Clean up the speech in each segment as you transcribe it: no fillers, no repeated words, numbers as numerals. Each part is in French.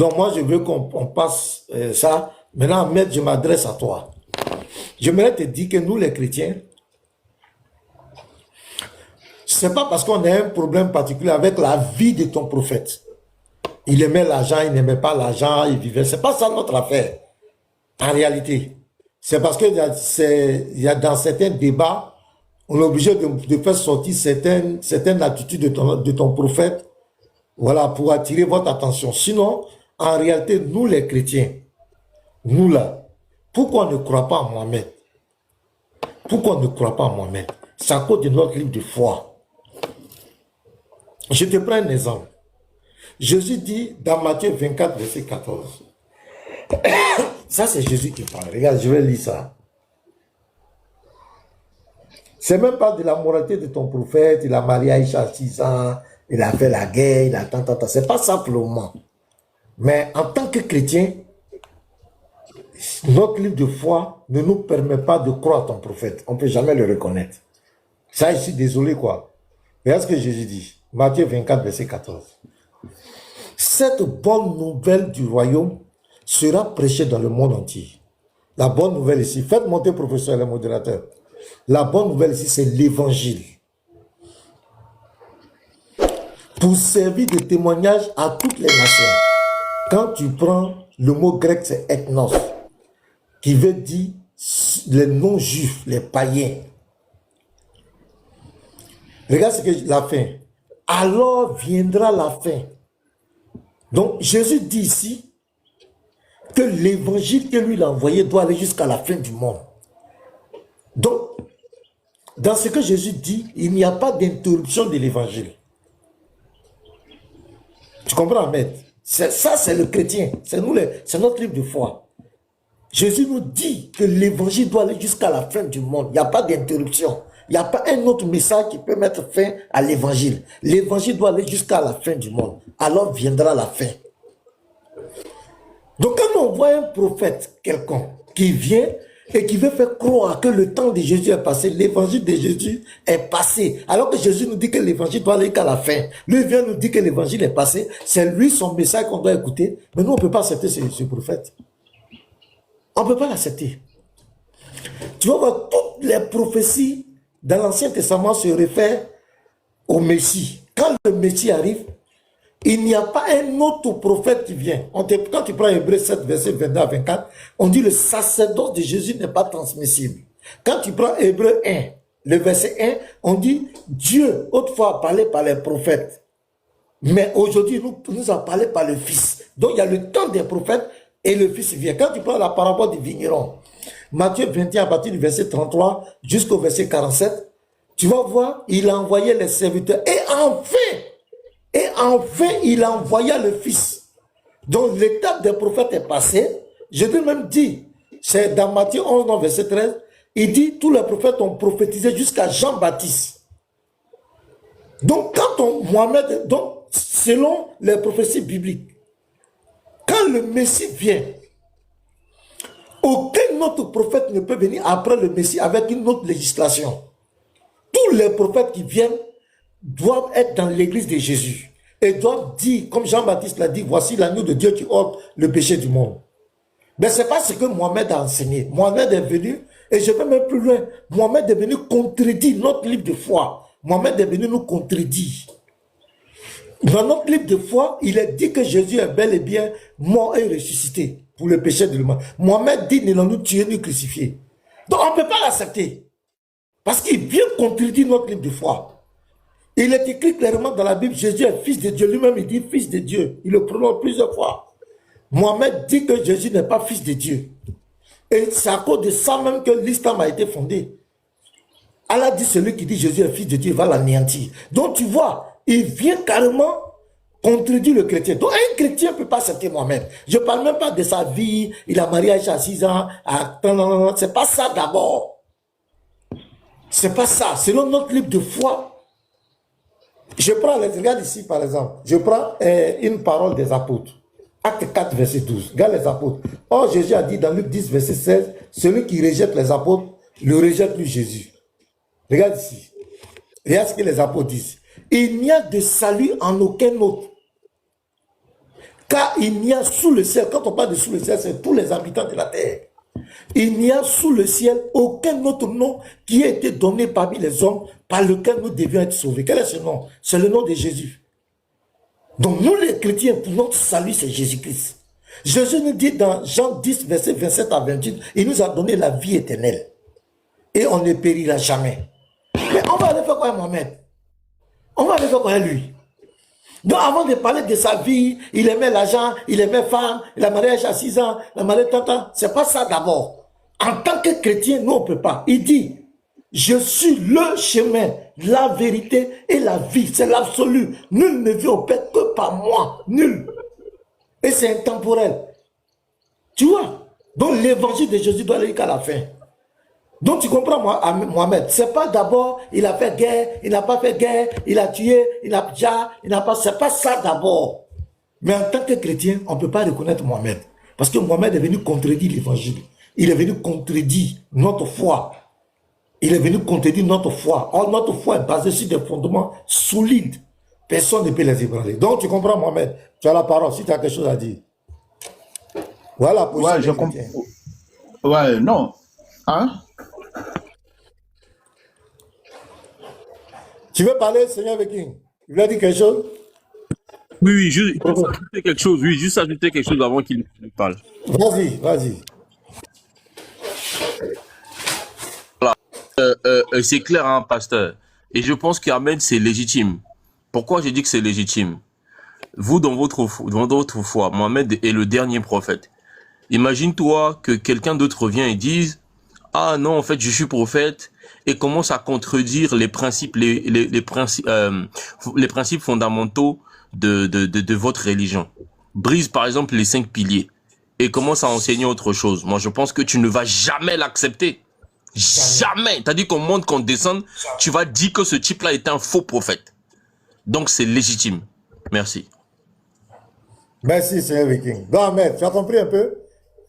Donc moi, je veux qu'on passe ça. Maintenant, Maître, je m'adresse à toi. J'aimerais te dire que nous, les chrétiens, c'est pas parce qu'on a un problème particulier avec la vie de ton prophète. Il aimait l'argent, il n'aimait pas l'argent, il vivait. C'est pas ça notre affaire, en réalité. C'est parce que il y a dans certains débats, on est obligé de faire sortir certaines attitudes de ton prophète, voilà, pour attirer votre attention. Sinon, en réalité, nous les chrétiens, nous là, pourquoi on ne croit pas en Mohamed? Pourquoi on ne croit pas en Mohamed? C'est à cause de notre livre de foi. Je te prends un exemple. Jésus dit dans Matthieu 24, verset 14. Ça, c'est Jésus qui parle. Regarde, je vais lire ça. C'est même pas de la moralité de ton prophète. Il a marié Aïcha à 6 ans. Il a fait la guerre. Il a tant. C'est pas simplement. Mais en tant que chrétien, notre livre de foi ne nous permet pas de croire ton prophète. On ne peut jamais le reconnaître. Ça, je suis désolé, quoi. Regarde ce que Jésus dit. Matthieu 24, verset 14. Cette bonne nouvelle du royaume sera prêchée dans le monde entier. La bonne nouvelle ici, faites monter professeur et le modérateur. La bonne nouvelle ici, c'est l'évangile. Pour servir de témoignage à toutes les nations. Quand tu prends le mot grec, c'est ethnos, qui veut dire les non-juifs, les païens. Regarde ce que la fin. Alors viendra la fin. Donc Jésus dit ici que l'évangile que lui a envoyé doit aller jusqu'à la fin du monde. Donc, dans ce que Jésus dit, il n'y a pas d'interruption de l'évangile. Tu comprends, Ahmed? Ça, c'est le chrétien. C'est notre livre de foi. Jésus nous dit que l'évangile doit aller jusqu'à la fin du monde. Il n'y a pas d'interruption. Il n'y a pas un autre message qui peut mettre fin à l'évangile. L'évangile doit aller jusqu'à la fin du monde. Alors viendra la fin. Donc quand on voit un prophète quelconque qui vient et qui veut faire croire que le temps de Jésus est passé, l'évangile de Jésus est passé, alors que Jésus nous dit que l'évangile doit aller jusqu'à la fin. Lui vient nous dire que l'évangile est passé, c'est lui son message qu'on doit écouter, mais nous on ne peut pas accepter ce prophète. On ne peut pas l'accepter. Tu vas voir, toutes les prophéties dans l'Ancien Testament se réfèrent au Messie. Quand le Messie arrive, il n'y a pas un autre prophète qui vient. Quand tu prends Hébreux 7, verset 22 à 24, on dit le sacerdoce de Jésus n'est pas transmissible. Quand tu prends Hébreux 1, le verset 1, on dit Dieu, autrefois, a parlé par les prophètes. Mais aujourd'hui, nous a parlé par le Fils. Donc il y a le temps des prophètes et le Fils vient. Quand tu prends la parabole du vigneron, Matthieu 21, à partir du verset 33 jusqu'au verset 47, tu vas voir, il a envoyé les serviteurs. Et enfin, il envoya le Fils. Donc, l'étape des prophètes est passée. Je vais même dire, c'est dans Matthieu 11, verset 13, il dit, tous les prophètes ont prophétisé jusqu'à Jean-Baptiste. Donc, Mohamed, donc, selon les prophéties bibliques, quand le Messie vient, aucun autre prophète ne peut venir après le Messie avec une autre législation. Tous les prophètes qui viennent doivent être dans l'église de Jésus et doivent dire, comme Jean-Baptiste l'a dit, voici l'agneau de Dieu qui ôte le péché du monde. Mais ce n'est pas ce que Mohamed a enseigné. Mohamed est venu, et je vais même plus loin, Mohamed est venu contredire notre livre de foi. Mohamed est venu nous contredire. Dans notre livre de foi, il est dit que Jésus est bel et bien mort et ressuscité pour le péché de l'humain. Mohamed dit, ne l'ont-nous tué ni crucifié. Donc on ne peut pas l'accepter. Parce qu'il vient contredire notre livre de foi. Il est écrit clairement dans la Bible, Jésus est fils de Dieu. Lui-même, il dit fils de Dieu. Il le prononce plusieurs fois. Mohamed dit que Jésus n'est pas fils de Dieu. Et c'est à cause de ça même que l'islam a été fondé. Allah dit, celui qui dit Jésus est fils de Dieu va l'anéantir. Donc tu vois, il vient carrément contredire le chrétien. Donc un chrétien ne peut pas accepter Mohamed. Je ne parle même pas de sa vie. Il a marié Aïcha à 6 ans. C'est pas ça d'abord. C'est pas ça. Selon notre livre de foi, je prends, regarde ici par exemple, je prends une parole des apôtres. Acte 4, verset 12. Regarde les apôtres. Or, Jésus a dit dans Luc 10, verset 16, celui qui rejette les apôtres, le rejette lui Jésus. Regarde ici. Regarde ce que les apôtres disent. Il n'y a de salut en aucun autre. Car il n'y a sous le ciel, quand on parle de sous le ciel, c'est tous les habitants de la terre. Il n'y a sous le ciel aucun autre nom qui a été donné parmi les hommes par lequel nous devions être sauvés. Quel est ce nom? C'est le nom de Jésus. Donc nous les chrétiens, pour notre salut, c'est Jésus-Christ. Jésus nous dit dans Jean 10, verset 27 à 28, il nous a donné la vie éternelle. Et on ne périra jamais. Mais on va aller faire quoi à Mohamed? On va aller faire quoi à lui? Donc avant de parler de sa vie, il aimait l'argent, il aimait femme, il a marié à 6 ans, il a marié 30 ans. C'est pas ça d'abord. En tant que chrétien, nous on ne peut pas. Il dit, je suis le chemin, la vérité et la vie. C'est l'absolu. Nul ne vit au Père que par moi. Nul. Et c'est intemporel. Tu vois? Donc l'évangile de Jésus doit aller jusqu'à la fin. Donc tu comprends Mohamed, c'est pas d'abord il a fait guerre, il n'a pas fait guerre, il a tué, il n'a pas, c'est pas ça d'abord. Mais en tant que chrétien, on ne peut pas reconnaître Mohamed. Parce que Mohamed est venu contredire l'évangile. Il est venu contredire notre foi. Il est venu contredire notre foi. Or, notre foi est basée sur des fondements solides. Personne ne peut les ébranler. Donc tu comprends Mohamed, tu as la parole si tu as quelque chose à dire. Voilà. Ouais, je comprends. Ouais, non. Hein? Tu veux parler, Seigneur Viking? Il a dit quelque chose? Oui, juste ajouter quelque chose. Oui, juste ajouter quelque chose avant qu'il parle. Vas-y, vas-y. Voilà. C'est clair, hein, pasteur. Et je pense qu'Amen, c'est légitime. Pourquoi j'ai dit que c'est légitime? Vous, dans votre foi, Mohamed est le dernier prophète. Imagine-toi que quelqu'un d'autre vient et dise « Ah non, en fait, je suis prophète » et commence à contredire les principes, les principes fondamentaux de votre religion. Brise, par exemple, les 5 piliers et commence à enseigner autre chose. Moi, je pense que tu ne vas jamais l'accepter. Jamais. T'as dit qu'on monte, qu'on descende. Tu vas dire que ce type-là est un faux prophète. Donc, c'est légitime. Merci. Merci, Seigneur Viking. Donc, Ahmed, tu as compris un peu?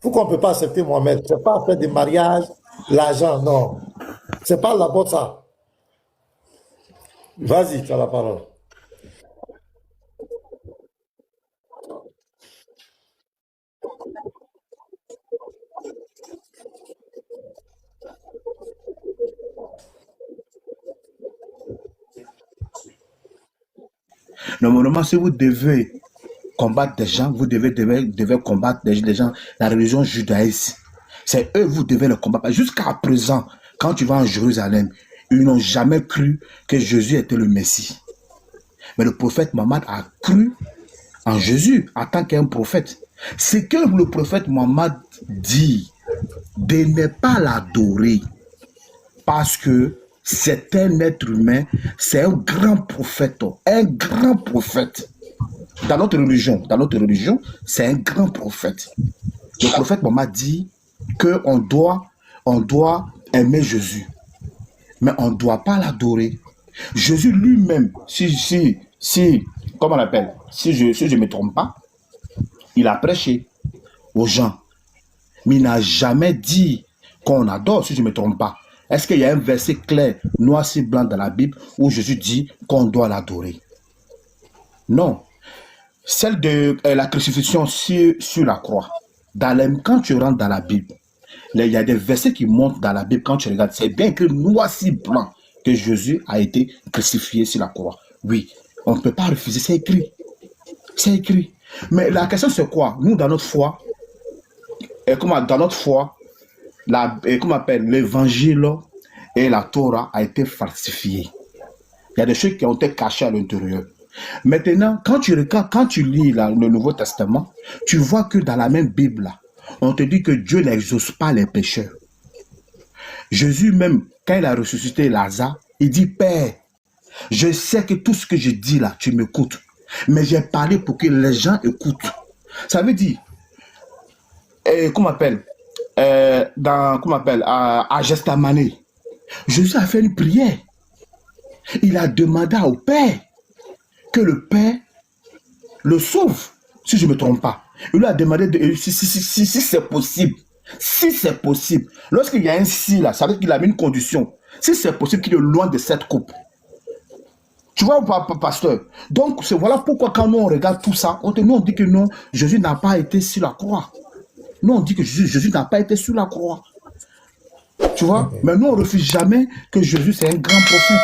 Pourquoi on ne peut pas accepter Mohamed? Ce n'est pas faire des mariages, l'argent, non. Ce n'est pas là-bas ça. Vas-y, tu as la parole. Normalement, si vous devez combattre des gens, vous devez combattre des gens, la religion judaïste. C'est eux, vous devez le combattre. Jusqu'à présent, quand tu vas en Jérusalem, ils n'ont jamais cru que Jésus était le Messie. Mais le prophète Mohammed a cru en Jésus en tant qu'un prophète. Ce que le prophète Mohammed dit, de ne pas l'adorer, parce que c'est un être humain, c'est un grand prophète, un grand prophète. Dans notre religion, c'est un grand prophète. Le prophète Mohammed dit qu'on doit aimer Jésus, mais on ne doit pas l'adorer. Jésus lui-même, comment on appelle, si je ne me trompe pas, il a prêché aux gens, mais il n'a jamais dit qu'on adore, si je ne me trompe pas. Est-ce qu'il y a un verset clair, noir sur blanc dans la Bible, où Jésus dit qu'on doit l'adorer? Non. Celle de la crucifixion sur la croix. Quand tu rentres dans la Bible, il y a des versets qui montent dans la Bible quand tu regardes. C'est bien écrit noir sur blanc que Jésus a été crucifié sur la croix. Oui, on ne peut pas refuser, c'est écrit. C'est écrit. Mais la question c'est quoi? Nous, dans notre foi, l'évangile et la Torah a été falsifié. Il y a des choses qui ont été cachées à l'intérieur. Maintenant, quand tu lis le Nouveau Testament, tu vois que dans la même Bible, on te dit que Dieu n'exauce pas les pécheurs. Jésus même, quand il a ressuscité Lazare, il dit, Père, je sais que tout ce que je dis là, tu m'écoutes. Mais j'ai parlé pour que les gens écoutent. Ça veut dire, à Gethsémani, Jésus a fait une prière. Il a demandé au Père que le Père le sauve, si je ne me trompe pas. Il lui a demandé si c'est possible. Si c'est possible. Lorsqu'il y a un si là, ça veut dire qu'il a mis une condition. Si c'est possible qu'il est loin de cette coupe. Tu vois, pasteur? Donc, voilà pourquoi quand nous on regarde tout ça, nous on dit que non, Jésus n'a pas été sur la croix. Nous on dit que Jésus n'a pas été sur la croix. Tu vois? Mais nous on refuse jamais que Jésus c'est un grand prophète.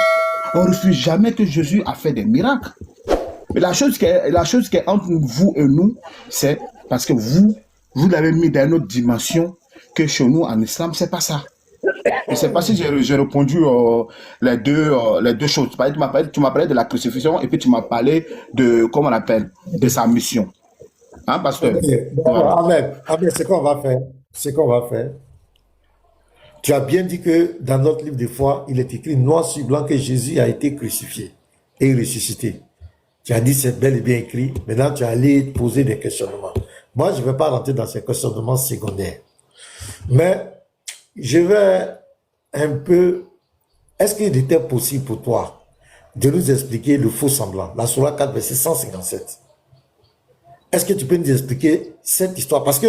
On refuse jamais que Jésus a fait des miracles. Mais la chose qui est entre vous et nous, c'est parce que vous l'avez mis dans une autre dimension que chez nous en islam, c'est pas ça. Je ne sais pas si j'ai répondu les deux choses. Tu m'as parlé de la crucifixion et puis tu m'as parlé de, comment on appelle, de sa mission. Hein, pasteur? Voilà. Amen. Amen. C'est qu'on va faire. C'est qu'on va faire. Tu as bien dit que dans notre livre de foi, il est écrit noir sur blanc que Jésus a été crucifié et ressuscité. Tu as dit c'est bel et bien écrit. Maintenant, tu es allé poser des questionnements. Moi, je ne vais pas rentrer dans ces questionnements secondaires. Mais je vais un peu... Est-ce qu'il était possible pour toi de nous expliquer le faux semblant? La Sourate 4, verset 157. Est-ce que tu peux nous expliquer cette histoire? Parce que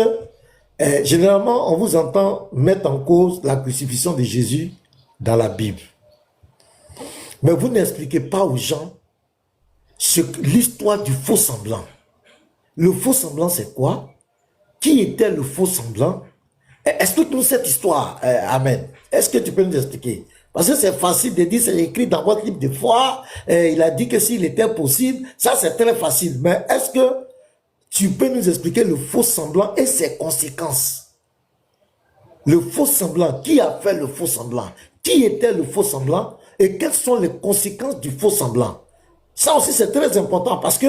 généralement, on vous entend mettre en cause la crucifixion de Jésus dans la Bible. Mais vous n'expliquez pas aux gens l'histoire du faux semblant. Le faux semblant, c'est quoi? Qui était le faux semblant? Explique-nous cette histoire, Amen. Est-ce que tu peux nous expliquer? Parce que c'est facile de dire, c'est écrit dans votre livre de foi, il a dit que s'il était possible, ça c'est très facile. Mais est-ce que tu peux nous expliquer le faux semblant et ses conséquences? Le faux semblant, qui a fait le faux semblant? Qui était le faux semblant? Et quelles sont les conséquences du faux semblant? Ça aussi c'est très important parce que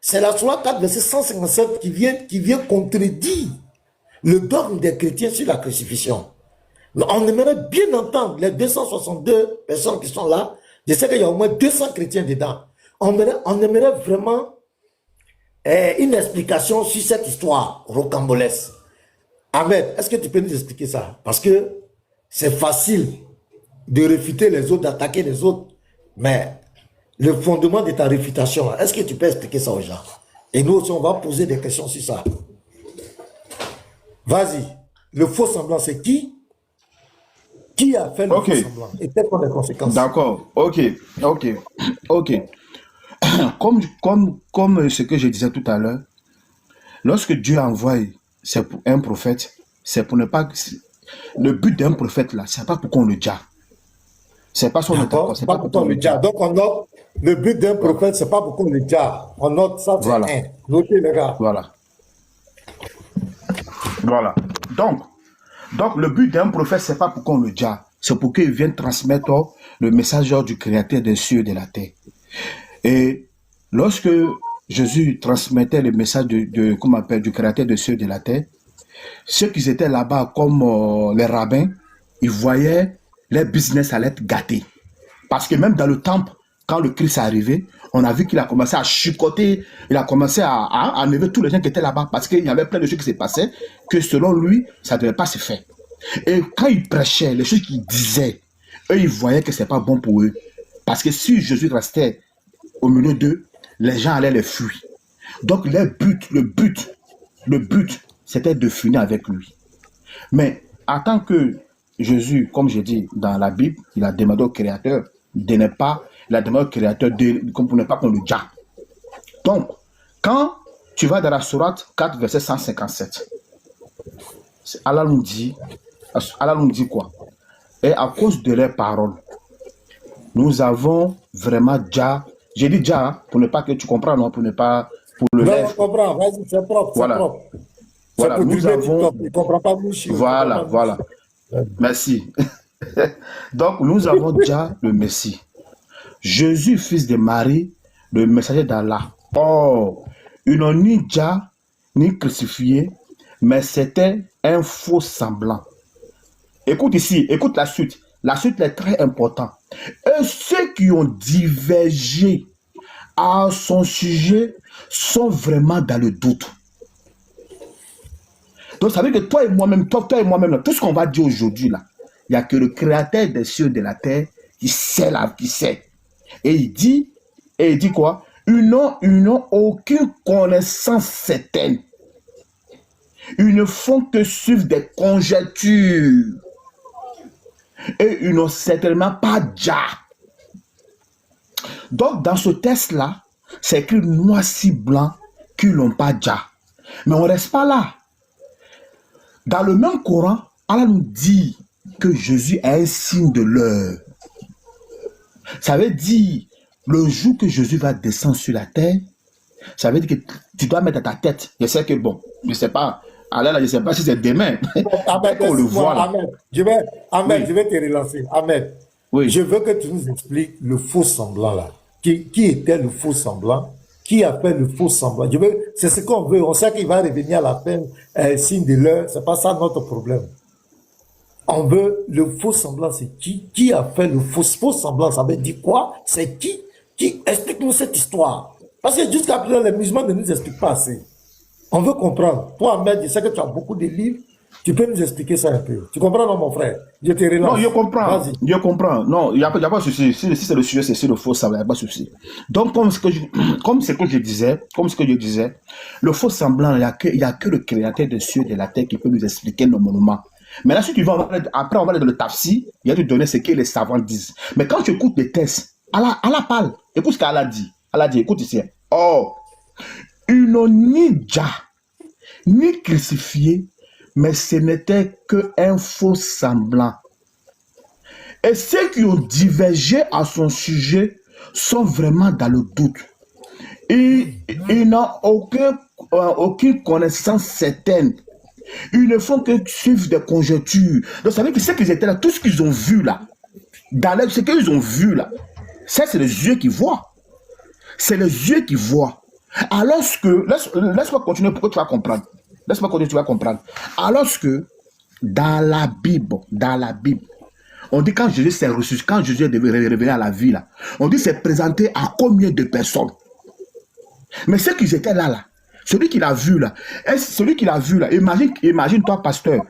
c'est la Sourate 4, verset 157 qui vient contredire le dogme des chrétiens sur la crucifixion. On aimerait bien entendre les 262 personnes qui sont là. Je sais qu'il y a au moins 200 chrétiens dedans. On aimerait vraiment une explication sur cette histoire rocambolesque. Ahmed, est-ce que tu peux nous expliquer ça? Parce que c'est facile de réfuter les autres, d'attaquer les autres. Mais le fondement de ta réfutation, est-ce que tu peux expliquer ça aux gens? Et nous aussi, on va poser des questions sur ça. Vas-y. Le faux semblant, c'est qui? Qui a fait le faux semblant? Et quelles sont les conséquences? D'accord. Ok. Comme ce que je disais tout à l'heure, lorsque Dieu envoie un prophète, c'est pour ne pas... Le but d'un prophète, là, c'est pas pour qu'on le dise. C'est pas son d'accord, c'est pas pour qu'on le dise. Donc, on note, le but d'un prophète, c'est pas pour qu'on le dise. On note ça, c'est voilà. Notez, les gars. Voilà. Donc, le but d'un prophète, c'est pas pour qu'on le dise. C'est pour qu'il vienne transmettre le message du Créateur des cieux et de la terre. Et lorsque Jésus transmettait le message du Créateur des cieux et de la terre, ceux qui étaient là-bas, comme les rabbins, ils voyaient leur business allait être gâté. Parce que même dans le temple, quand le Christ est arrivé, on a vu qu'il a commencé à chicoter, il a commencé à enlever tous les gens qui étaient là-bas, parce qu'il y avait plein de choses qui se passaient, que selon lui, ça ne devait pas se faire. Et quand il prêchait, les choses qu'il disait, eux, ils voyaient que ce n'est pas bon pour eux. Parce que si Jésus restait au milieu d'eux, les gens allaient les fuir. Donc, le but, c'était de finir avec lui. Mais en tant que Jésus, comme je dis dans la Bible, il a demandé au Créateur de ne pas, il a demandé au Créateur pour ne pas qu'on le dise. Donc, quand tu vas dans la Sourate 4, verset 157, Allah nous dit quoi? Et à cause de leurs paroles, nous avons vraiment déjà, j'ai dit déjà, pour ne pas que tu comprennes, non, pour ne pas, pour le lèvre. Je comprends, vas-y, c'est propre, voilà. c'est propre. Voilà, nous avons... Il ne comprend pas Mouchi. Voilà. Merci. Donc, nous avons déjà le Messie. Jésus, fils de Marie, le messager d'Allah. Oh, ils n'ont ni déjà, ni crucifié, mais c'était un faux semblant. Écoute ici, écoute la suite. La suite est très importante. Et ceux qui ont divergé à son sujet sont vraiment dans le doute. Donc, ça veut dire que toi et moi-même, tout ce qu'on va dire aujourd'hui, là, il n'y a que le Créateur des cieux et de la terre qui sait là, qui sait. Et il dit quoi? Ils n'ont aucune connaissance certaine. Ils ne font que suivre des conjectures. Et ils n'ont certainement pas déjà. Donc, dans ce test-là, c'est écrit noir si blanc qu'ils n'ont pas déjà. Mais on ne reste pas là. Dans le même Coran, Allah nous dit que Jésus est un signe de l'heure. Ça veut dire, le jour que Jésus va descendre sur la terre, ça veut dire que tu dois mettre à ta tête. Je sais que bon, je ne sais pas. Alors là, je ne sais pas si c'est demain. Ahmed, On le voit là. Ahmed, Oui. je vais te relancer. Ahmed, Oui. je veux que tu nous expliques le faux semblant là. Qui était le faux semblant? Qui a fait le faux semblant? C'est ce qu'on veut. On sait qu'il va revenir à la fin, signe de l'heure. C'est pas ça notre problème. On veut le faux semblant, c'est qui? Qui a fait le faux semblant? Ça veut dire quoi? C'est qui? Explique-nous cette histoire. Parce que jusqu'à présent, les musulmans ne nous expliquent pas assez. On veut comprendre. Toi, Ahmed, je sais que tu as beaucoup de livres. Tu peux nous expliquer ça un peu. Tu comprends, non, mon frère? Je te relance. Non, je comprends. Vas-y. Je comprends. Non, il n'y a pas de souci. Si c'est le sujet, c'est sur le faux semblant, il n'y a pas de souci. Donc, comme ce que je disais, le faux semblant, il n'y a que le créateur des cieux et de la terre qui peut nous expliquer nos monuments. Mais là, si tu vas, après, on va aller dans le tafsir, il va te donner ce que les savants disent. Mais quand tu écoutes les textes, Allah parle. Écoute ce qu'Allah dit. Allah dit, écoute ici. Oh, ils n'ont ni déjà, ni crucifié, mais ce n'était qu'un faux semblant. Et ceux qui ont divergé à son sujet sont vraiment dans le doute. Ils n'ont aucune connaissance certaine. Ils ne font que suivre des conjectures. Donc, ça veut dire que ceux qui étaient là, tout ce qu'ils ont vu là, ce qu'ils ont vu là, ça c'est les yeux qui voient. C'est les yeux qui voient. Alors que, laisse-moi continuer pour que tu vas comprendre. Laisse-moi continuer, tu vas comprendre. Alors que, dans la Bible, on dit quand Jésus s'est reçu, quand Jésus est révélé à la vie là, on dit c'est présenté à combien de personnes? Mais ceux qui étaient là, celui qui l'a vu là, imagine toi pasteur,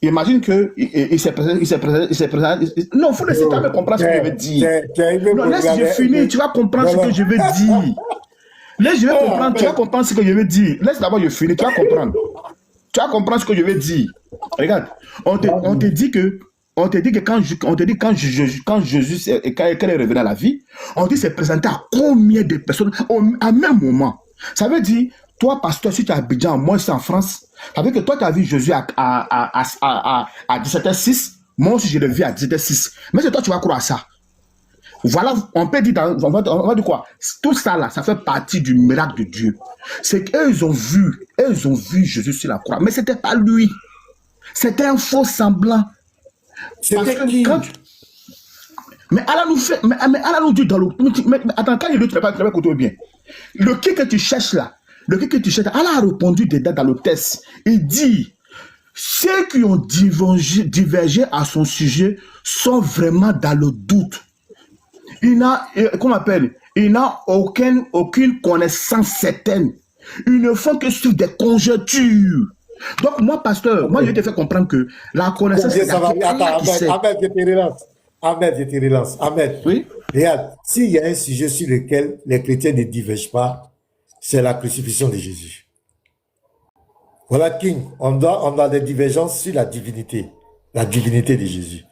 imagine que il s'est présenté, non, il faut laisser quand même comprendre ce que je veux dire. Non, laisse je finis, tu vas comprendre ce que je veux dire. Laisse je vais comprendre, tu vas comprendre ce que je veux dire. Laisse d'abord je finis, tu vas comprendre. Tu vas comprendre ce que je veux dire. Regarde, on te dit que quand Jésus est revenu à la vie, on dit c'est présenté à combien de personnes à même moment. Ça veut dire, toi, pasteur, si tu es à Abidjan, moi, c'est en France, ça veut dire que toi, tu as vu Jésus à 17h06, moi aussi, je le vis à 17h06. Mais c'est toi, tu vas croire à ça. Voilà, on peut dire, on va dire quoi? Tout ça, là, ça fait partie du miracle de Dieu. C'est qu'eux, ils ont vu Jésus sur la croix. Mais ce n'était pas lui. C'était un faux semblant. C'était qui? Mais Allah nous dit dans le... Mais attends, quand il dit, tu vas écouter bien. Le qui que tu cherches là, Allah a répondu dedans dans le test. Il dit, ceux qui ont divergé à son sujet sont vraiment dans le doute. Il n'a aucune connaissance certaine. Ils ne font que suivre des conjectures. Donc, moi, pasteur, moi, je te fais comprendre que la connaissance... Ahmed, je te relance. Ahmed, oui? Regarde, s'il y a un sujet sur lequel les chrétiens ne divergent pas, c'est la crucifixion de Jésus. Voilà, King, on a des divergences sur la divinité de Jésus.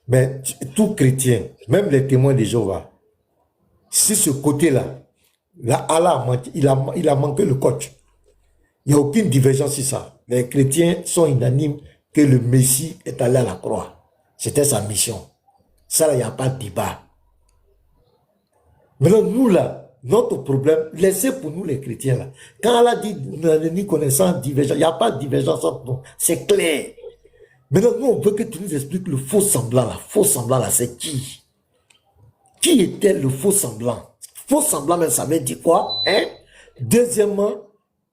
Mais tout chrétien, même les témoins de Jéhovah, sur ce côté-là, Allah il a manqué le coach. Il n'y a aucune divergence sur ça. Les chrétiens sont unanimes que le Messie est allé à la croix. C'était sa mission. Ça, là, il n'y a pas de débat. Maintenant, nous, là, notre problème, laissez pour nous les chrétiens, là. Quand Allah dit, ni connaissance, divergence, il n'y a pas de divergence entre nous. C'est clair. Maintenant, nous, on veut que tu nous expliques le faux semblant, là. Faux semblant, là, c'est qui? Qui était le faux semblant? Faux semblant, mais ça veut dire quoi? Hein? Deuxièmement,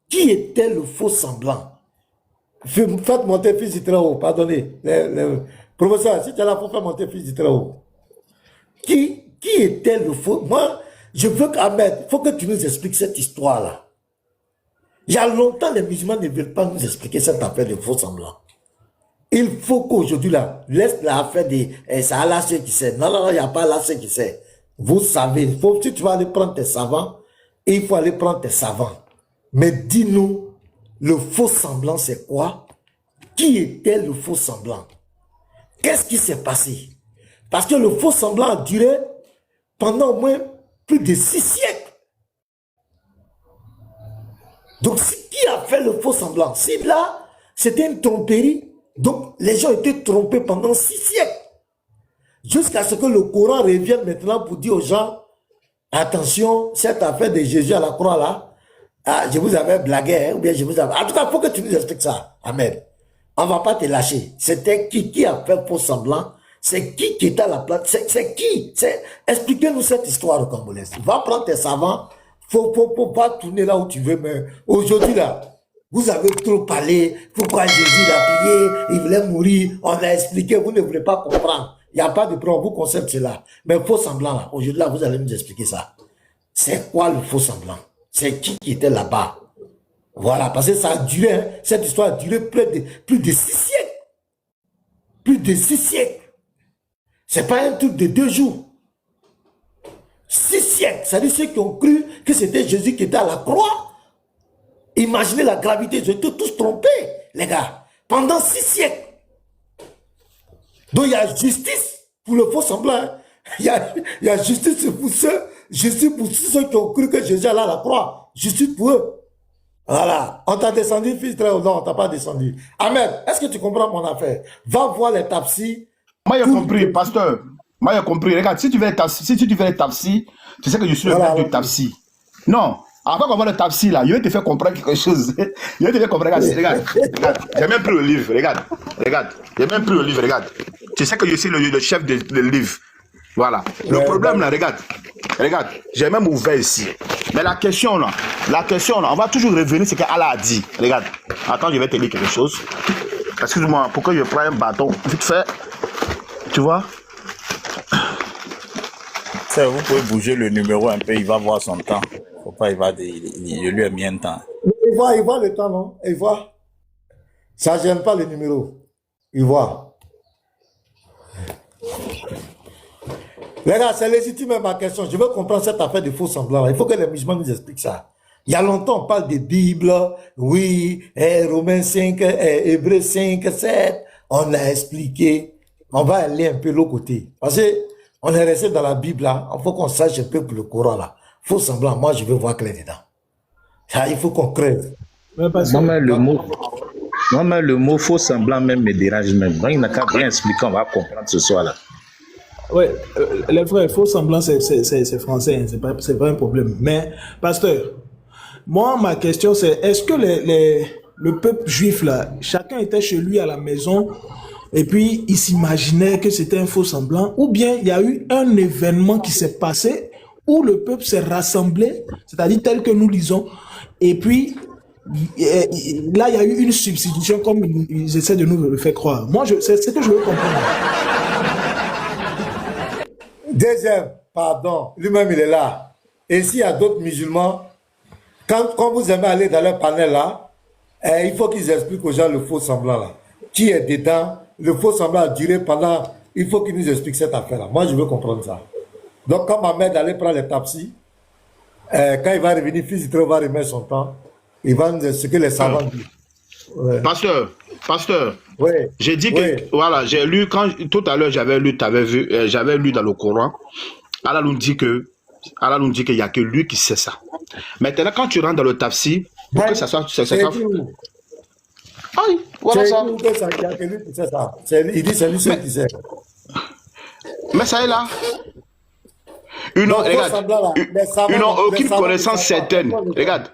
qui était le faux semblant? Faites monter fils du très haut, pardonnez. Professeur, si tu es là, faut faire monter fils du très haut. Qui était le faux? Moi, je veux qu'Ahmed, il faut que tu nous expliques cette histoire-là. Il y a longtemps, les musulmans ne veulent pas nous expliquer cette affaire de faux semblant. Il faut qu'aujourd'hui, là, laisse l'affaire de ça là ceux qui sait. Non, il n'y a pas là ceux qui sait. Vous savez, si tu vas aller prendre tes savants, il faut aller prendre tes savants. Mais dis-nous, le faux semblant, c'est quoi? Qui était le faux semblant? Qu'est-ce qui s'est passé? Parce que le faux semblant a duré pendant au moins plus de 6 siècles. Donc, qui a fait le faux semblant? Si là, c'était une tromperie, donc les gens étaient trompés pendant 6 siècles. Jusqu'à ce que le Coran revienne maintenant pour dire aux gens, attention, cette affaire de Jésus à la croix là, ah, je vous avais blagué, hein, ou bien je vous avais... En tout cas, il faut que tu nous expliques ça. Amen. On ne va pas te lâcher. C'était qui a fait faux semblant? C'est qui était à la place? C'est qui? Expliquez-nous cette histoire au Congolais. Va prendre tes savants. Faut pas tourner là où tu veux, mais aujourd'hui là, vous avez trop parlé. Pourquoi Jésus l'a prié? Il voulait mourir. On a expliqué. Vous ne voulez pas comprendre. Il n'y a pas de problème. Vous concept cela. Mais faux semblant là, aujourd'hui là, vous allez nous expliquer ça. C'est quoi le faux semblant? C'est qui était là-bas? Voilà, parce que ça a duré, hein, cette histoire a duré plus de 6 siècles. Plus de 6 siècles. C'est pas un truc de 2 jours. 6 siècles. C'est-à-dire ceux qui ont cru que c'était Jésus qui était à la croix. Imaginez la gravité, ils étaient tous trompés, les gars. Pendant 6 siècles. Donc il y a justice pour le faux semblant. Hein. Il y a justice pour ceux qui ont cru que Jésus allait à la croix. Justice pour eux. Voilà. On t'a descendu, fils très haut. Non, on t'a pas descendu. Amen. Est-ce que tu comprends mon affaire? Va voir les tapsis. Moi, j'ai compris, pasteur. Moi, j'ai compris. Regarde, si tu veux les tapsis, tu sais que je suis le maître du tapsi. Non. Après qu'on voit le tapsi, là, je vais te faire comprendre quelque chose. Je vais te faire comprendre. Regarde. J'ai même pris le livre. Regarde. J'ai même pris le livre. Regarde. Tu sais que je suis le chef de livre. Voilà. Le problème, là, regarde, j'ai même ouvert ici. Mais la question, là, on va toujours revenir, c'est qu'Allah a dit. Regarde, attends, je vais te dire quelque chose. Excuse-moi, pourquoi je prends un bâton? Vite fait, tu vois? Vous pouvez bouger le numéro un peu, il va voir son temps. Faut pas, je lui ai mis un temps. Il voit le temps, non? Il voit. Ça ne gêne pas le numéro. Il voit. Les gars, c'est légitime ma question. Je veux comprendre cette affaire de faux semblants. Il faut que les musulmans nous expliquent ça. Il y a longtemps, on parle de Bible, oui, Romains 5, Hébreux 5, 7. On a expliqué. On va aller un peu l'autre côté. Parce qu'on est resté dans la Bible là. Il faut qu'on sache un peu pour le Coran là. Faux semblant, moi je veux voir clair dedans. Ça, il faut qu'on crève. Moi-même, le mot faux semblant même me dérange même. Donc, il n'a qu'à bien expliquer, on va comprendre ce soir là. Oui, les frères, faux semblant, c'est français, hein, c'est pas un problème. Mais, pasteur, moi, ma question, c'est est-ce que le peuple juif, là, chacun était chez lui à la maison et puis il s'imaginait que c'était un faux semblant, ou bien il y a eu un événement qui s'est passé où le peuple s'est rassemblé, c'est-à-dire tel que nous lisons, et puis là, il y a eu une substitution comme ils essaient de nous le faire croire. Moi, c'est ce que je veux comprendre. Deuxième, pardon, lui-même il est là. Et s'il y a d'autres musulmans, quand vous aimez aller dans leur panel là, il faut qu'ils expliquent aux gens le faux semblant là. Qui est dedans? Le faux semblant a duré pendant... Il faut qu'ils nous expliquent cette affaire là. Moi je veux comprendre ça. Donc quand ma mère allait prendre les tapsis, quand il va revenir, fils il va remettre son temps, il va nous expliquer les savants disent. Ouais. Pasteur, Oui. j'ai dit que, voilà, j'ai lu, tout à l'heure j'avais lu, j'avais lu dans le Coran, Allah nous dit qu'il n'y a que lui qui sait ça. Maintenant, quand tu rentres dans le tafsir, pour que ça soit... Aïe, voilà ça. Il dit c'est lui seul qui sait. Mais ça est là. Ils n'ont aucune connaissance certaine. Regarde.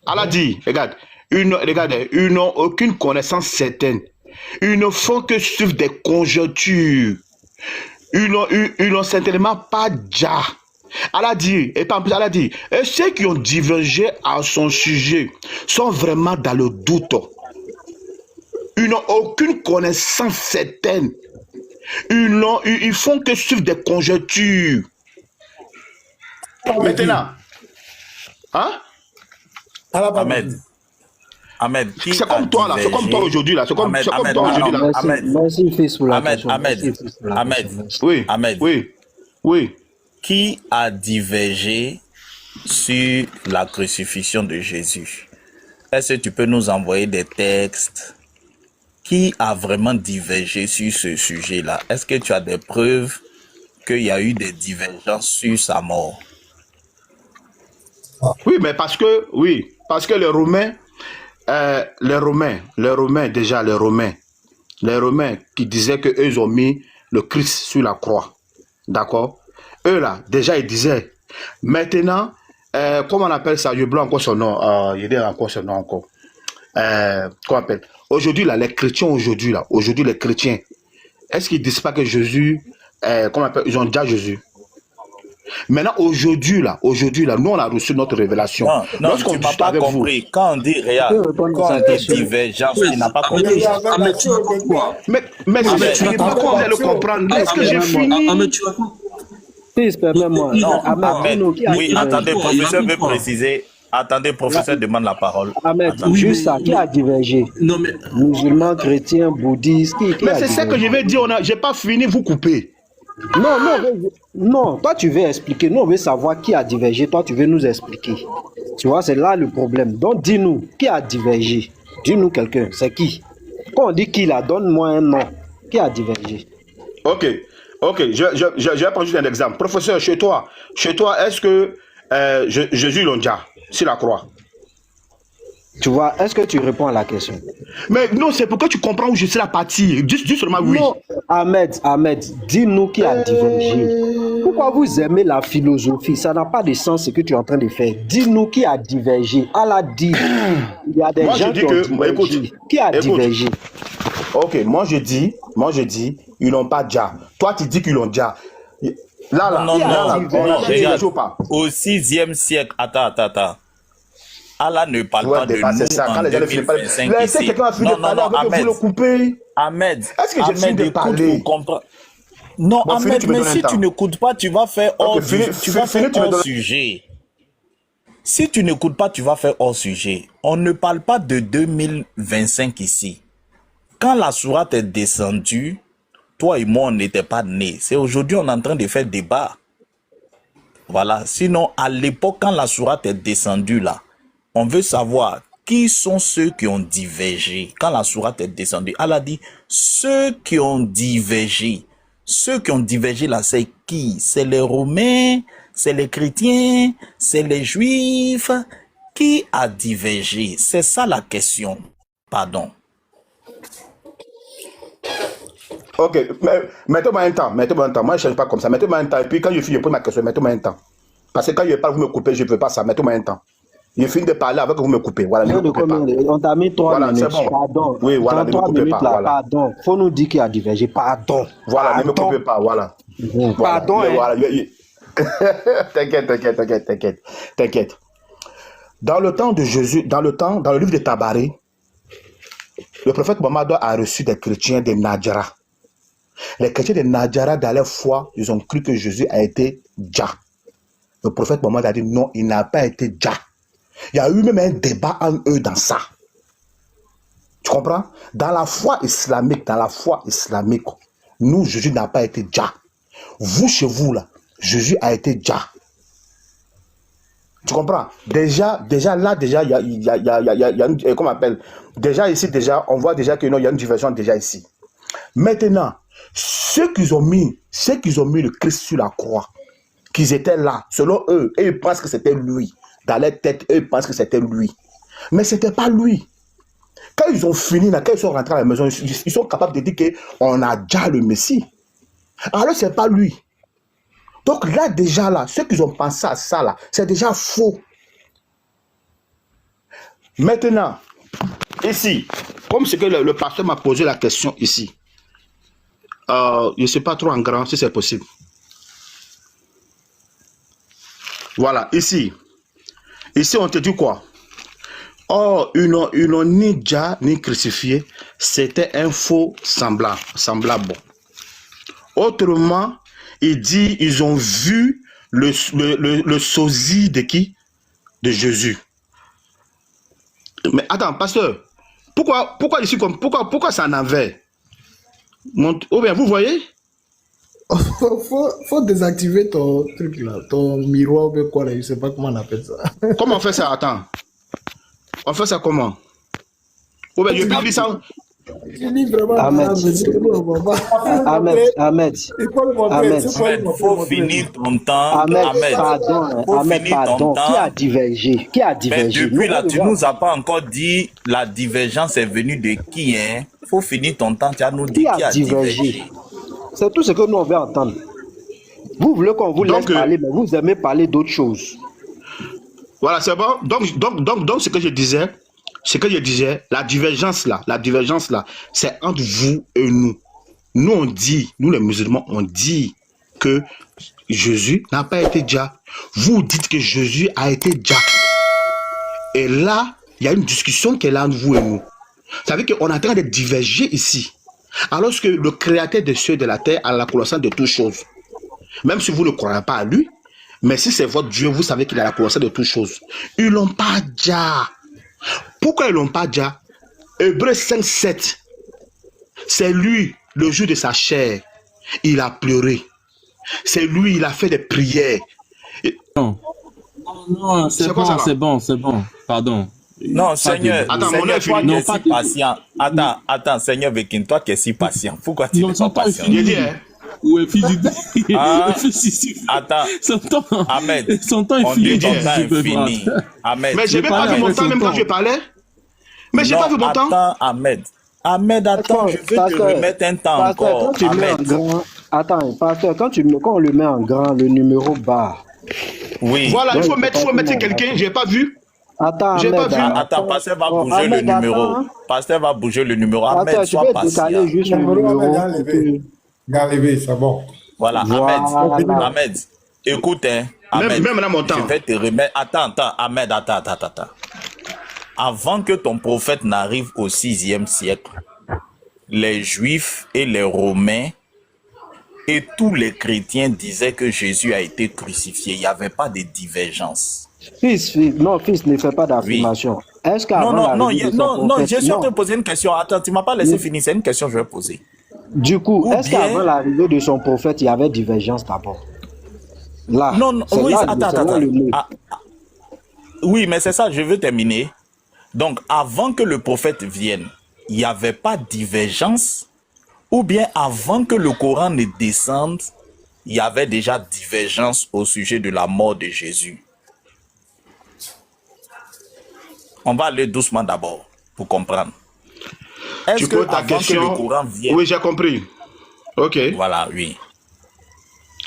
Allah dit, regarde. Ils n'ont aucune connaissance certaine. Ils ne font que suivre des conjonctures. Ils n'ont certainement pas déjà. Allah dit, et en plus, Allah dit, et ceux qui ont divergé à son sujet sont vraiment dans le doute. Ils n'ont aucune connaissance certaine. Ils font que suivre des conjectures. Maintenant, hein? Ahmed, c'est comme toi là, c'est comme toi aujourd'hui là, c'est comme toi aujourd'hui là. Oui. Qui a divergé sur la crucifixion de Jésus? Est-ce que tu peux nous envoyer des textes? Qui a vraiment divergé sur ce sujet-là? Est-ce que tu as des preuves qu'il y a eu des divergences sur sa mort? Oui, mais parce que les Romains, les Romains qui disaient qu'eux, ils ont mis le Christ sur la croix. D'accord? Eux, là, déjà, ils disaient. Maintenant, comment on appelle ça? Je blanc encore son nom. Il y a encore son nom encore. Comment on appelle? Aujourd'hui, là, les chrétiens, aujourd'hui, les chrétiens, est-ce qu'ils disent pas que Jésus, comment on appelle? Ils ont déjà Jésus. Maintenant, aujourd'hui, là, nous, on a reçu notre révélation. Non, tu m'as pas compris. Quand on dit réel, quand on dit divergence, tu n'as pas compris. Ahmed, tu racontes quoi? Mais tu n'as pas quoi le comprendre. Est-ce que j'ai fini? Ahmed, tu racontes. Fils, permets-moi. Non, Ahmed, Ahmed, dis-nous qui a oui, divergé. attendez, professeur veut préciser. Attendez, professeur demande la parole. Ahmed, Attendez. juste ça, qui a divergé? Non, mais Musulmans, chrétiens, bouddhistes, qui Mais a c'est ça que divergé? je vais dire. J'ai pas fini, vous coupez. Non, toi tu veux expliquer, nous on veut savoir qui a divergé, toi tu veux nous expliquer. Tu vois, c'est là le problème. Donc dis-nous, qui a divergé? Dis-nous quelqu'un, c'est qui? Quand on dit qui là, donne-moi un nom. Qui a divergé? Ok, je vais prendre juste un exemple. Professeur, chez toi, est-ce que Jésus l'a déjà sur la croix? Tu vois, est-ce que tu réponds à la question? Mais non, c'est pourquoi tu comprends où je suis la partie. Dis seulement oui. Non, Ahmed, dis-nous qui a divergé. Pourquoi vous aimez la philosophie? Ça n'a pas de sens ce que tu es en train de faire. Dis-nous qui a divergé. Allah dit, il y a des Moi, gens je dis qui ont que- divergé. écoute, Qui a écoute. divergé? Ok, moi je dis, ils n'ont pas déjà. Toi, tu dis qu'ils l'ont déjà. Là, Non, on a regarde. divergé ou pas? Au 6e siècle, attends. Allah ne parle Ouais, pas de c'est nous ça. Quand en les gens ne finissent pas. 2025 Laissez ici. quelqu'un finir de parler avec vous Ahmed, le couper. Ahmed, Est-ce que j'ai fini Ahmed, de écoute parler? pour comprendre. Non, Bon, fini, Ahmed, tu me mais donnes un si temps. tu n'écoutes pas, tu vas faire hors, Ok, fini, tu vas fini, faire tu me hors donnes- sujet. Si tu n'écoutes pas, tu vas faire hors sujet. On ne parle pas de 2025 ici. Quand la sourate est descendue, toi et moi, on n'était pas nés. C'est aujourd'hui, on est en train de faire débat. Voilà. Sinon, à l'époque, quand la sourate est descendue là, on veut savoir qui sont ceux qui ont divergé. Quand la sourate est descendue, Allah dit ceux qui ont divergé. Ceux qui ont divergé là, c'est qui? C'est les Romains, c'est les chrétiens, c'est les Juifs. Qui a divergé? C'est ça la question. Pardon. Ok, mettez-moi un temps. Moi, je ne cherche pas comme ça. Mettez-moi un temps. Et puis, quand je finis, je pose ma question. Mettez-moi un temps. Parce que quand je parle, vous me coupez, je ne veux pas ça. Mettez-moi un temps. Je finis de parler avec vous me coupez. Voilà, ne me coupez pas. On t'a mis 3 Voilà, minutes. c'est bon. Pardon. Oui, voilà, Dans ne me 3 coupez minutes pas, là, voilà. pardon. Faut nous dire qui a divergé. Pardon. Voilà, ne me Pardon. coupez pas. Voilà. Voilà. Pardon. Mais hein. voilà. T'inquiète. Dans le temps de Jésus, dans le livre de Tabaré, le prophète Mohammed a reçu des chrétiens de Nadjara. Les chrétiens de Nadjara, dans leur foi, ils ont cru que Jésus a été Dja. Le prophète Mohammed a dit non, il n'a pas été Dja. Il y a eu même un débat en eux dans ça. Tu comprends? Dans la foi islamique, nous, Jésus n'a pas été Dja. Vous, chez vous, là, Jésus a été Dja. Tu comprends? Déjà, il y a une, comment on appelle? Déjà ici, on voit déjà que non, il y a une diversion déjà ici. Maintenant, ceux qui ont mis le Christ sur la croix, qu'ils étaient là, selon eux, et ils pensent que c'était lui. Dans leur tête, eux, ils pensent que c'était lui. Mais ce n'était pas lui. Quand ils ont fini, là, quand ils sont rentrés à la maison, ils sont capables de dire qu'on a déjà le Messie. Alors, ce n'est pas lui. Donc là, déjà, là, ceux qui ont pensé à ça, là, c'est déjà faux. Maintenant, ici, comme c'est que le pasteur m'a posé la question ici, je ne sais pas trop en grand, si c'est possible. Voilà, ici, on te dit quoi? Oh, ils n'ont ni déjà ni crucifié, c'était un faux semblable. Autrement, il dit, ils ont vu le sosie de qui? De Jésus. Mais attends, pasteur, pourquoi ici, pourquoi ça en avait? Ou bien, vous voyez? Faut désactiver ton truc là, ton miroir ou quoi là, je sais pas comment on appelle ça. Comment on fait ça? Attends. On fait ça comment? Ou bien, je peux lire ça. Je dis vraiment, Ahmed, madame, mais c'est bon, on va pas. Ahmed, Ahmed, Il faut le montrer. Ahmed, Il faut le Ahmed, montrer. faut finir ton temps. Ahmed, Ahmed, pardon, faut Ahmed, finir ton pardon. Qui a temps. divergé? Qui a Mais divergé? depuis là, on tu veut nous voir. as pas encore dit la divergence est venue de qui, hein? Faut finir ton temps, tu as nous dit Qui a qui a divergé? divergé. C'est tout ce que nous on veut entendre. Vous voulez qu'on vous laisse Donc, parler, mais vous aimez parler d'autres choses. voilà, c'est bon. Donc, ce que je disais, la divergence là, c'est entre vous et nous. Nous, on dit, nous les musulmans, on dit que Jésus n'a pas été Jah. Vous dites que Jésus a été Jah. Et là, il y a une discussion qui est là entre vous et nous. Ça veut dire qu'on est en train de diverger ici. Alors que le créateur des cieux et de la terre a la connaissance de toutes choses. Même si vous ne croyez pas à lui, mais si c'est votre Dieu, vous savez qu'il a la connaissance de toutes choses. Ils l'ont pas Jah. Pourquoi ils l'ont pas Jah? Hébreux 5, 7. C'est lui, le jour de sa chair, il a pleuré. C'est lui, il a fait des prières. Non, non, C'est c'est quoi ça, bon, là? c'est bon. Pardon. Non, Pas Seigneur, de- Attends, mon Seigneur, œuf toi fini. qui es Non, pas si de- patient. Attends, Seigneur Bekin, toi qui es si patient. Pourquoi tu Non, n'es son pas temps est patient? fini. J'ai dit, hein? Ouais, fils du Ah, Attends. attends. Ahmed, Son temps est on fini. dit ton J'ai- temps est je peux fini. pas. Ahmed, Mais J'ai j'ai même pas parlé vu mon avec temps, son même quand temps. je parlais. Mais j'ai non, pas vu mon temps. attends, Ahmed. Ahmed, attends, je veux te remettre un temps pasteur, encore. quand tu mets en Ahmed. grand, attends, pasteur, quand on le met en grand, le numéro bas. Oui. Voilà, il Ouais, faut c'est mettre pas tout quelqu'un, le monde. j'ai pas vu. Attends, J'ai pas Ahmed, vu. Attends, pasteur va bon, bouger le Ahmed, numéro. attends. Pasteur va bouger le numéro. Pasteur, Ahmed, tu sois peux patient. décaler juste le Numéro, numéro. on va enlever. Enlever, c'est bon. Voilà, Ahmed. Voilà. Ahmed, écoute, hein. Ahmed, Même dans mon temps. je vais te remettre. Attends, Ahmed, attends. Avant que ton prophète n'arrive au 6e siècle, les Juifs et les Romains et tous les chrétiens disaient que Jésus a été crucifié. Il n'y avait pas de divergence. Fils, non, fils ne fait pas d'affirmation. Est-ce qu'avant Non, l'arrivée de son non, prophète- j'ai sûr non. te poser une question. Attends, tu m'as pas laissé finir. C'est une question que je vais poser. Du coup, Ou est-ce bien- qu'avant l'arrivée de son prophète, il y avait divergence d'abord? Là. Non, c'est oui, là- attends. c'est là le nœud. Oui, mais c'est ça, je veux terminer. Donc, avant que le prophète vienne, il n'y avait pas de divergence, ou bien avant que le Coran ne descende, il y avait déjà divergence au sujet de la mort de Jésus. On va aller doucement d'abord, pour comprendre. Est-ce Tu que poses ta avant que le question. Coran vienne... Oui, j'ai compris. Ok. Voilà, oui.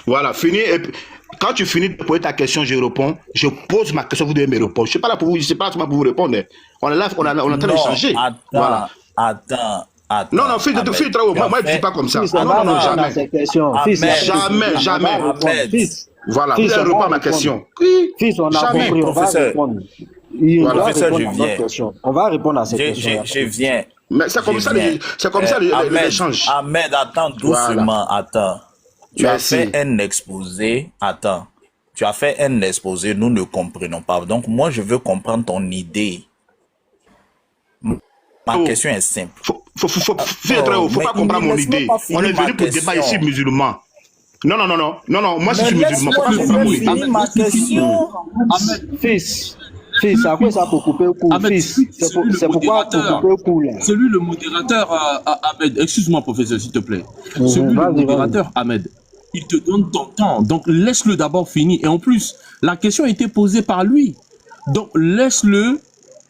Voilà, fini. Et puis, quand tu finis de poser ta question, je réponds. Je pose ma question, vous devez me répondre. Je ne suis pas là pour vous, je sais pas pour vous répondre. On est là, on est en train d'échanger. Voilà. Attends. Non, fils de travail, moi, je ne dis pas comme ça. Fils, Ah, on va non, répondre à jamais. ces questions. Ahmed. Fils, Jamais, jamais. on va répondre. Ahmed. Fils, Voilà, Fils, vous allez on va répondre à ma répondre. question. Oui, Fils, on a jamais. compris, on va Professeur. répondre. Il Voilà. doit Professeur, répondre à je notre viens. question. On va répondre à ces questions. Je viens. Mais c'est comme Je ça, viens. c'est comme ça Ahmed, l'échange. Ahmed, attends doucement, Voilà. attends. Tu Merci. as fait un exposé, attends. Tu as fait un exposé, nous ne comprenons pas. Donc, moi, je veux comprendre ton idée. Ma Oh. question est simple. Faut pas mais comprendre mon laisse-moi idée. pas finir On est ma venu pour débat question. ici musulman. Non, moi je Mais suis musulman. Faut pas laisse-moi comprendre mon idée. finir ma question. Fils, après ça pour couper le coup. Ahmed, Fils, c'est pourquoi pour modérateur. couper le coup là. Celui le modérateur, Ahmed. Excuse-moi, professeur, s'il te plaît. Celui le Vas-y, modérateur, Ahmed. Il te donne ton temps. Donc, laisse-le d'abord finir. Et en plus, la question a été posée par lui. Donc, laisse-le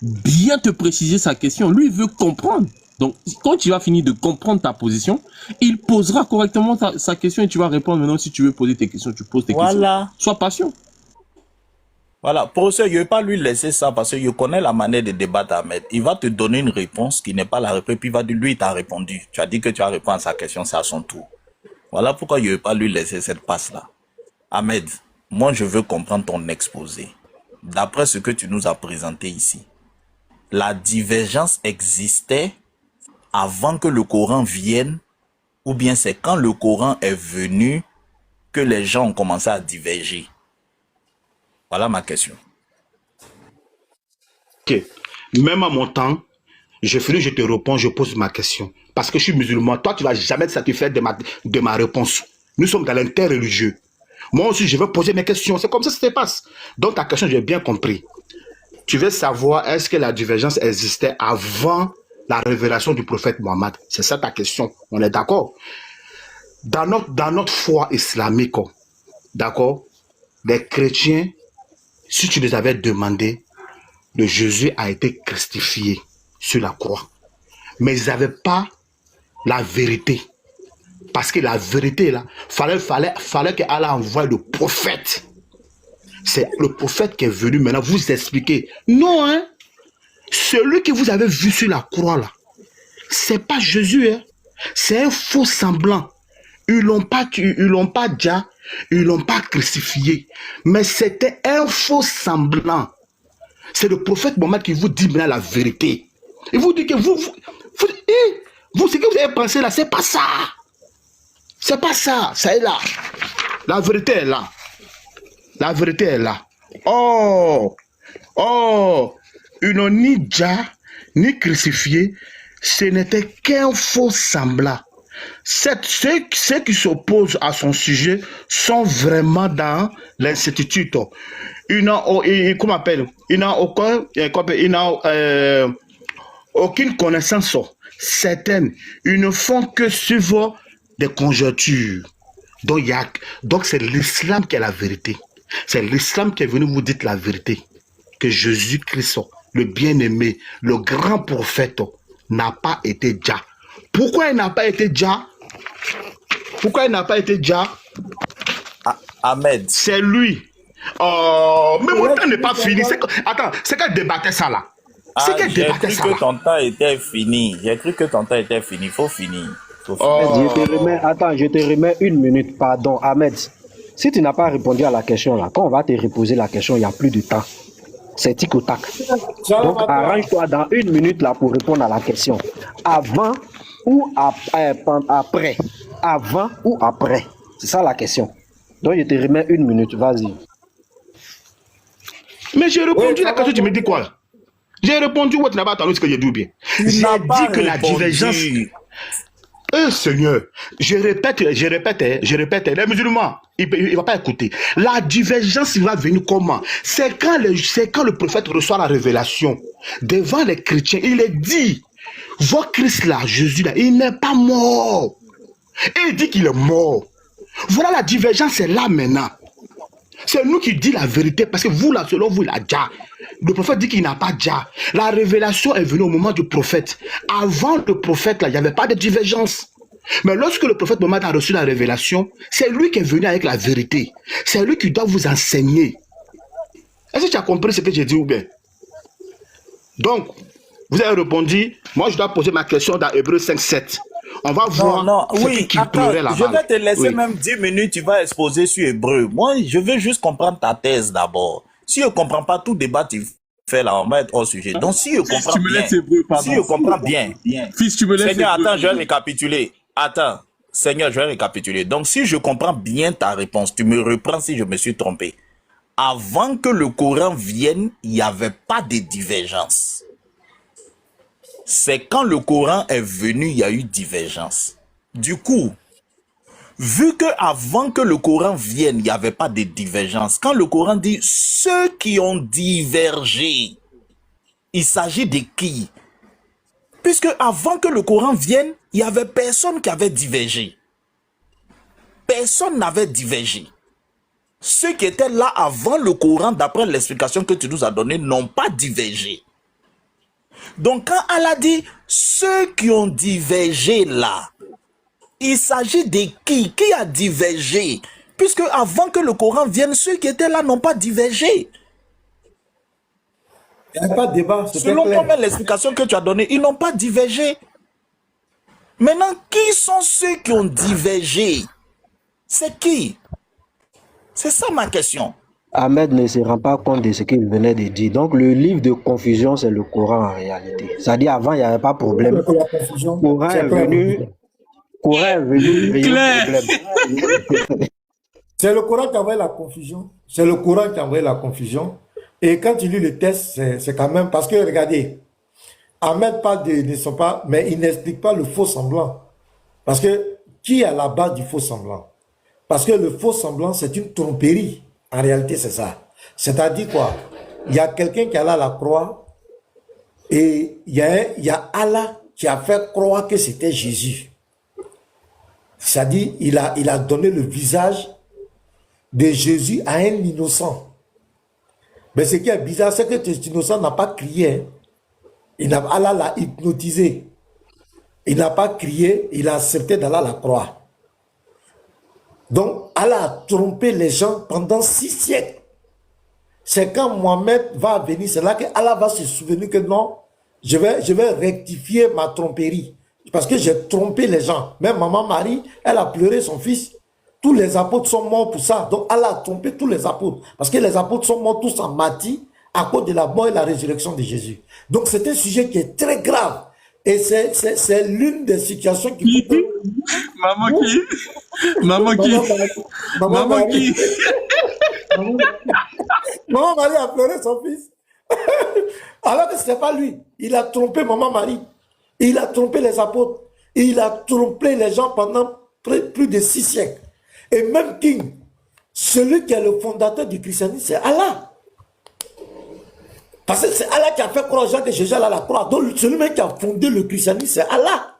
bien te préciser sa question. Lui, il veut comprendre. Donc, quand tu vas finir de comprendre ta position, il posera correctement sa question et tu vas répondre. Maintenant, si tu veux poser tes questions, tu poses tes Voilà. questions. Sois patient. Voilà, professeur, je ne vais pas lui laisser ça parce que je connais la manière de débattre Ahmed. Il va te donner une réponse qui n'est pas la réponse, puis il va dire, lui, il t'a répondu. Tu as dit que tu as répondu à sa question, c'est à son tour. Voilà pourquoi je ne vais pas lui laisser cette passe-là. Ahmed, moi, je veux comprendre ton exposé. D'après ce que tu nous as présenté ici, la divergence existait avant que le Coran vienne, ou bien c'est quand le Coran est venu que les gens ont commencé à diverger? Voilà ma question. Ok. Même à mon temps, je finis, je te réponds, je pose ma question. Parce que je suis musulman. Toi, tu ne vas jamais te satisfaire de ma réponse. Nous sommes dans l'interreligieux. Moi aussi, je veux poser mes questions. C'est comme ça que ça se passe. Donc, ta question, j'ai bien compris. Tu veux savoir, est-ce que la divergence existait avant la révélation du prophète Mohammed. C'est ça ta question. On est d'accord? Dans notre foi islamique, d'accord, les chrétiens, si tu les avais demandé, le Jésus a été crucifié sur la croix. Mais ils n'avaient pas la vérité. Parce que la vérité, là, fallait qu'Allah envoie le prophète. C'est le prophète qui est venu maintenant vous expliquer. Non, hein? Celui que vous avez vu sur la croix, là, c'est pas Jésus, hein? C'est un faux semblant. Ils l'ont pas déjà, ils l'ont pas crucifié. Mais c'était un faux semblant. C'est le prophète Mohammed qui vous dit maintenant la vérité. Il vous dit que vous, ce que vous avez pensé là, c'est pas ça. C'est pas ça. Ça est là. La vérité est là. La vérité est là. Oh, ils n'ont ni déjà, ni crucifié. Ce n'était qu'un faux semblant. Ceux qui s'opposent à son sujet sont vraiment dans l'incertitude. Ils n'ont aucune connaissance certaine. Ils ne font que suivre des conjectures. Donc c'est l'islam qui est la vérité. C'est l'islam qui est venu vous dire la vérité. Que Jésus-Christ, le bien-aimé, le grand prophète, n'a pas été déjà. Pourquoi il n'a pas été déjà? Pourquoi il n'a pas été déjà? Ahmed. C'est lui. Oh, mais mon temps n'est pas fini. Attends, c'est qu'elle débattait ça là. C'est qu'elle débattait ça là. J'ai cru que ton temps était fini. J'ai cru que ton temps était fini. Faut finir. Ahmed, je te remets 1 minute. Pardon, Ahmed. Si tu n'as pas répondu à la question là, quand on va te reposer la question, il n'y a plus de temps. C'est tic au tac. Donc arrange-toi dans 1 minute là pour répondre à la question. Avant ou après? Avant ou après? C'est ça la question. Donc je te remets 1 minute, vas-y. Mais j'ai répondu à la question, tu me dis quoi? J'ai répondu, tu n'as pas entendu ce que j'ai dit bien. J'ai dit que la divergence... Seigneur, je répète, les musulmans, il ne va pas écouter. La divergence, il va venir comment? C'est quand le prophète reçoit la révélation devant les chrétiens, il est dit, votre Christ là, Jésus là, il n'est pas mort. Et il dit qu'il est mort. Voilà la divergence, c'est là maintenant. C'est nous qui dit la vérité, parce que vous là, selon vous, il a déjà. Le prophète dit qu'il n'a pas déjà. La révélation est venue au moment du prophète. Avant le prophète, là, il n'y avait pas de divergence. Mais lorsque le prophète Mohammed a reçu la révélation, c'est lui qui est venu avec la vérité. C'est lui qui doit vous enseigner. Est-ce que tu as compris ce que j'ai dit ou bien? Donc, vous avez répondu, moi je dois poser ma question dans Hébreux 5:7. On va voir qui pleurait là-bas. Je vais te laisser même 10 minutes, tu vas exposer sur Hébreu. Moi, je veux juste comprendre ta thèse d'abord. Si je ne comprends pas tout débat, tu fais là, on va être hors sujet. Donc, si je comprends bien, si je comprends bien, Fils, tu me laisses Seigneur, attends, je vais récapituler. Attends, Seigneur, je vais récapituler. Donc, si je comprends bien ta réponse, tu me reprends si je me suis trompé. Avant que le Coran vienne, il n'y avait pas de divergence. C'est quand le Coran est venu, il y a eu divergence. Du coup, vu que avant que le Coran vienne, il n'y avait pas de divergence, quand le Coran dit ceux qui ont divergé, il s'agit de qui? Puisque avant que le Coran vienne, il n'y avait personne qui avait divergé. Personne n'avait divergé. Ceux qui étaient là avant le Coran, d'après l'explication que tu nous as donnée, n'ont pas divergé. Donc quand Allah dit ceux qui ont divergé là, il s'agit de qui? Qui a divergé? Puisque avant que le Coran vienne, ceux qui étaient là n'ont pas divergé. Il n'y a pas de débat. Selon toi-même l'explication que tu as donnée, ils n'ont pas divergé. Maintenant, qui sont ceux qui ont divergé? C'est qui? C'est ça ma question. Ahmed ne se rend pas compte de ce qu'il venait de dire. Donc, le livre de confusion, c'est le Coran en réalité. C'est-à-dire, avant, il n'y avait pas de problème. Le Coran est venu. C'est le Coran qui a envoyé la confusion. C'est le Coran qui a envoyé la confusion. Et quand tu lis le texte, c'est quand même... Parce que, regardez, Ahmed parle ne sont pas... Mais il n'explique pas le faux semblant. Parce que, qui est à la base du faux semblant? Parce que le faux semblant, c'est une tromperie. En réalité, c'est ça. C'est-à-dire quoi? Il y a quelqu'un qui est là à la croix et il y a Allah qui a fait croire que c'était Jésus. C'est-à-dire, il a donné le visage de Jésus à un innocent. Mais ce qui est bizarre, c'est que cet innocent n'a pas crié. Allah l'a hypnotisé. Il n'a pas crié, il a accepté d'aller à la croix. Donc, Allah a trompé les gens pendant 6 siècles. C'est quand Mohamed va venir, c'est là que Allah va se souvenir que non, je vais rectifier ma tromperie. Parce que j'ai trompé les gens. Même maman Marie, elle a pleuré son fils. Tous les apôtres sont morts pour ça. Donc Allah a trompé tous les apôtres. Parce que les apôtres sont morts tous en martyrs à cause de la mort et la résurrection de Jésus. Donc c'est un sujet qui est très grave. Et c'est l'une des situations qui... Maman qui? Maman qui? Maman qui? Maman Marie a pleuré son fils. Alors que ce n'est pas lui. Il a trompé maman Marie. Il a trompé les apôtres. Il a trompé les gens pendant plus de 6 siècles. Et même King, celui qui est le fondateur du christianisme, c'est Allah. Parce que c'est Allah qui a fait croire aux gens que Jésus allait à la croix. Donc celui-même qui a fondé le christianisme, c'est Allah.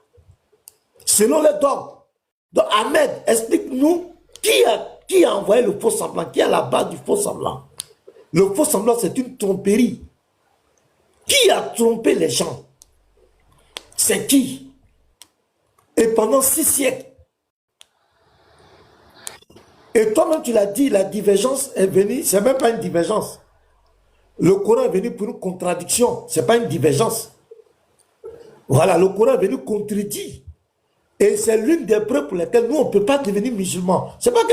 Selon les dogmes. Donc Ahmed, explique-nous qui a envoyé le faux semblant, qui est à la base du faux semblant. Le faux semblant, c'est une tromperie. Qui a trompé les gens? C'est qui? Et pendant 6 siècles. Et toi-même, tu l'as dit, la divergence est venue, c'est même pas une divergence. Le Coran est venu pour une contradiction, c'est pas une divergence. Voilà, le Coran est venu contredire. Et c'est l'une des preuves pour lesquelles nous, on ne peut pas devenir musulmans. C'est pas que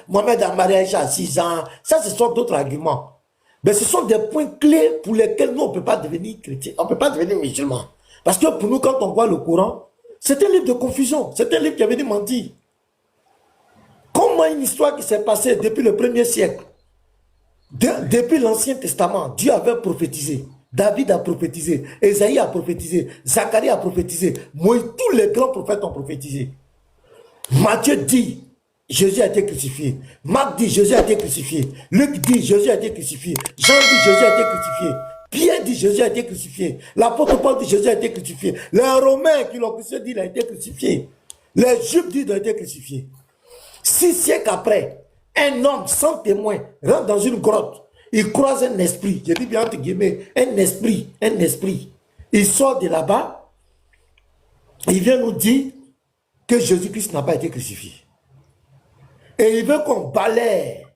Mohamed a marié Aïcha à 6 ans, ça, ce sont d'autres arguments. Mais ce sont des points clés pour lesquels nous, on ne peut pas devenir chrétien, on ne peut pas devenir musulman. Parce que pour nous, quand on voit le Coran, c'est un livre de confusion, c'est un livre qui est venu mentir. Comment une histoire qui s'est passée depuis le 1er siècle, depuis l'Ancien Testament, Dieu avait prophétisé, David a prophétisé, Esaïe a prophétisé, Zacharie a prophétisé, Moïse, tous les grands prophètes ont prophétisé. Matthieu dit, Jésus a été crucifié. Marc dit, Jésus a été crucifié. Luc dit, Jésus a été crucifié. Jean dit, Jésus a été crucifié. Pierre dit, Jésus a été crucifié. L'apôtre Paul dit, Jésus a été crucifié. Les Romains qui l'ont crucifié disent, il a été crucifié. Les Juifs disent, il a été crucifié. 6 siècles après, un homme sans témoin rentre dans une grotte. Il croise un esprit. Je dis bien entre guillemets, un esprit. Il sort de là-bas. Il vient nous dire que Jésus-Christ n'a pas été crucifié. Et il veut qu'on balaye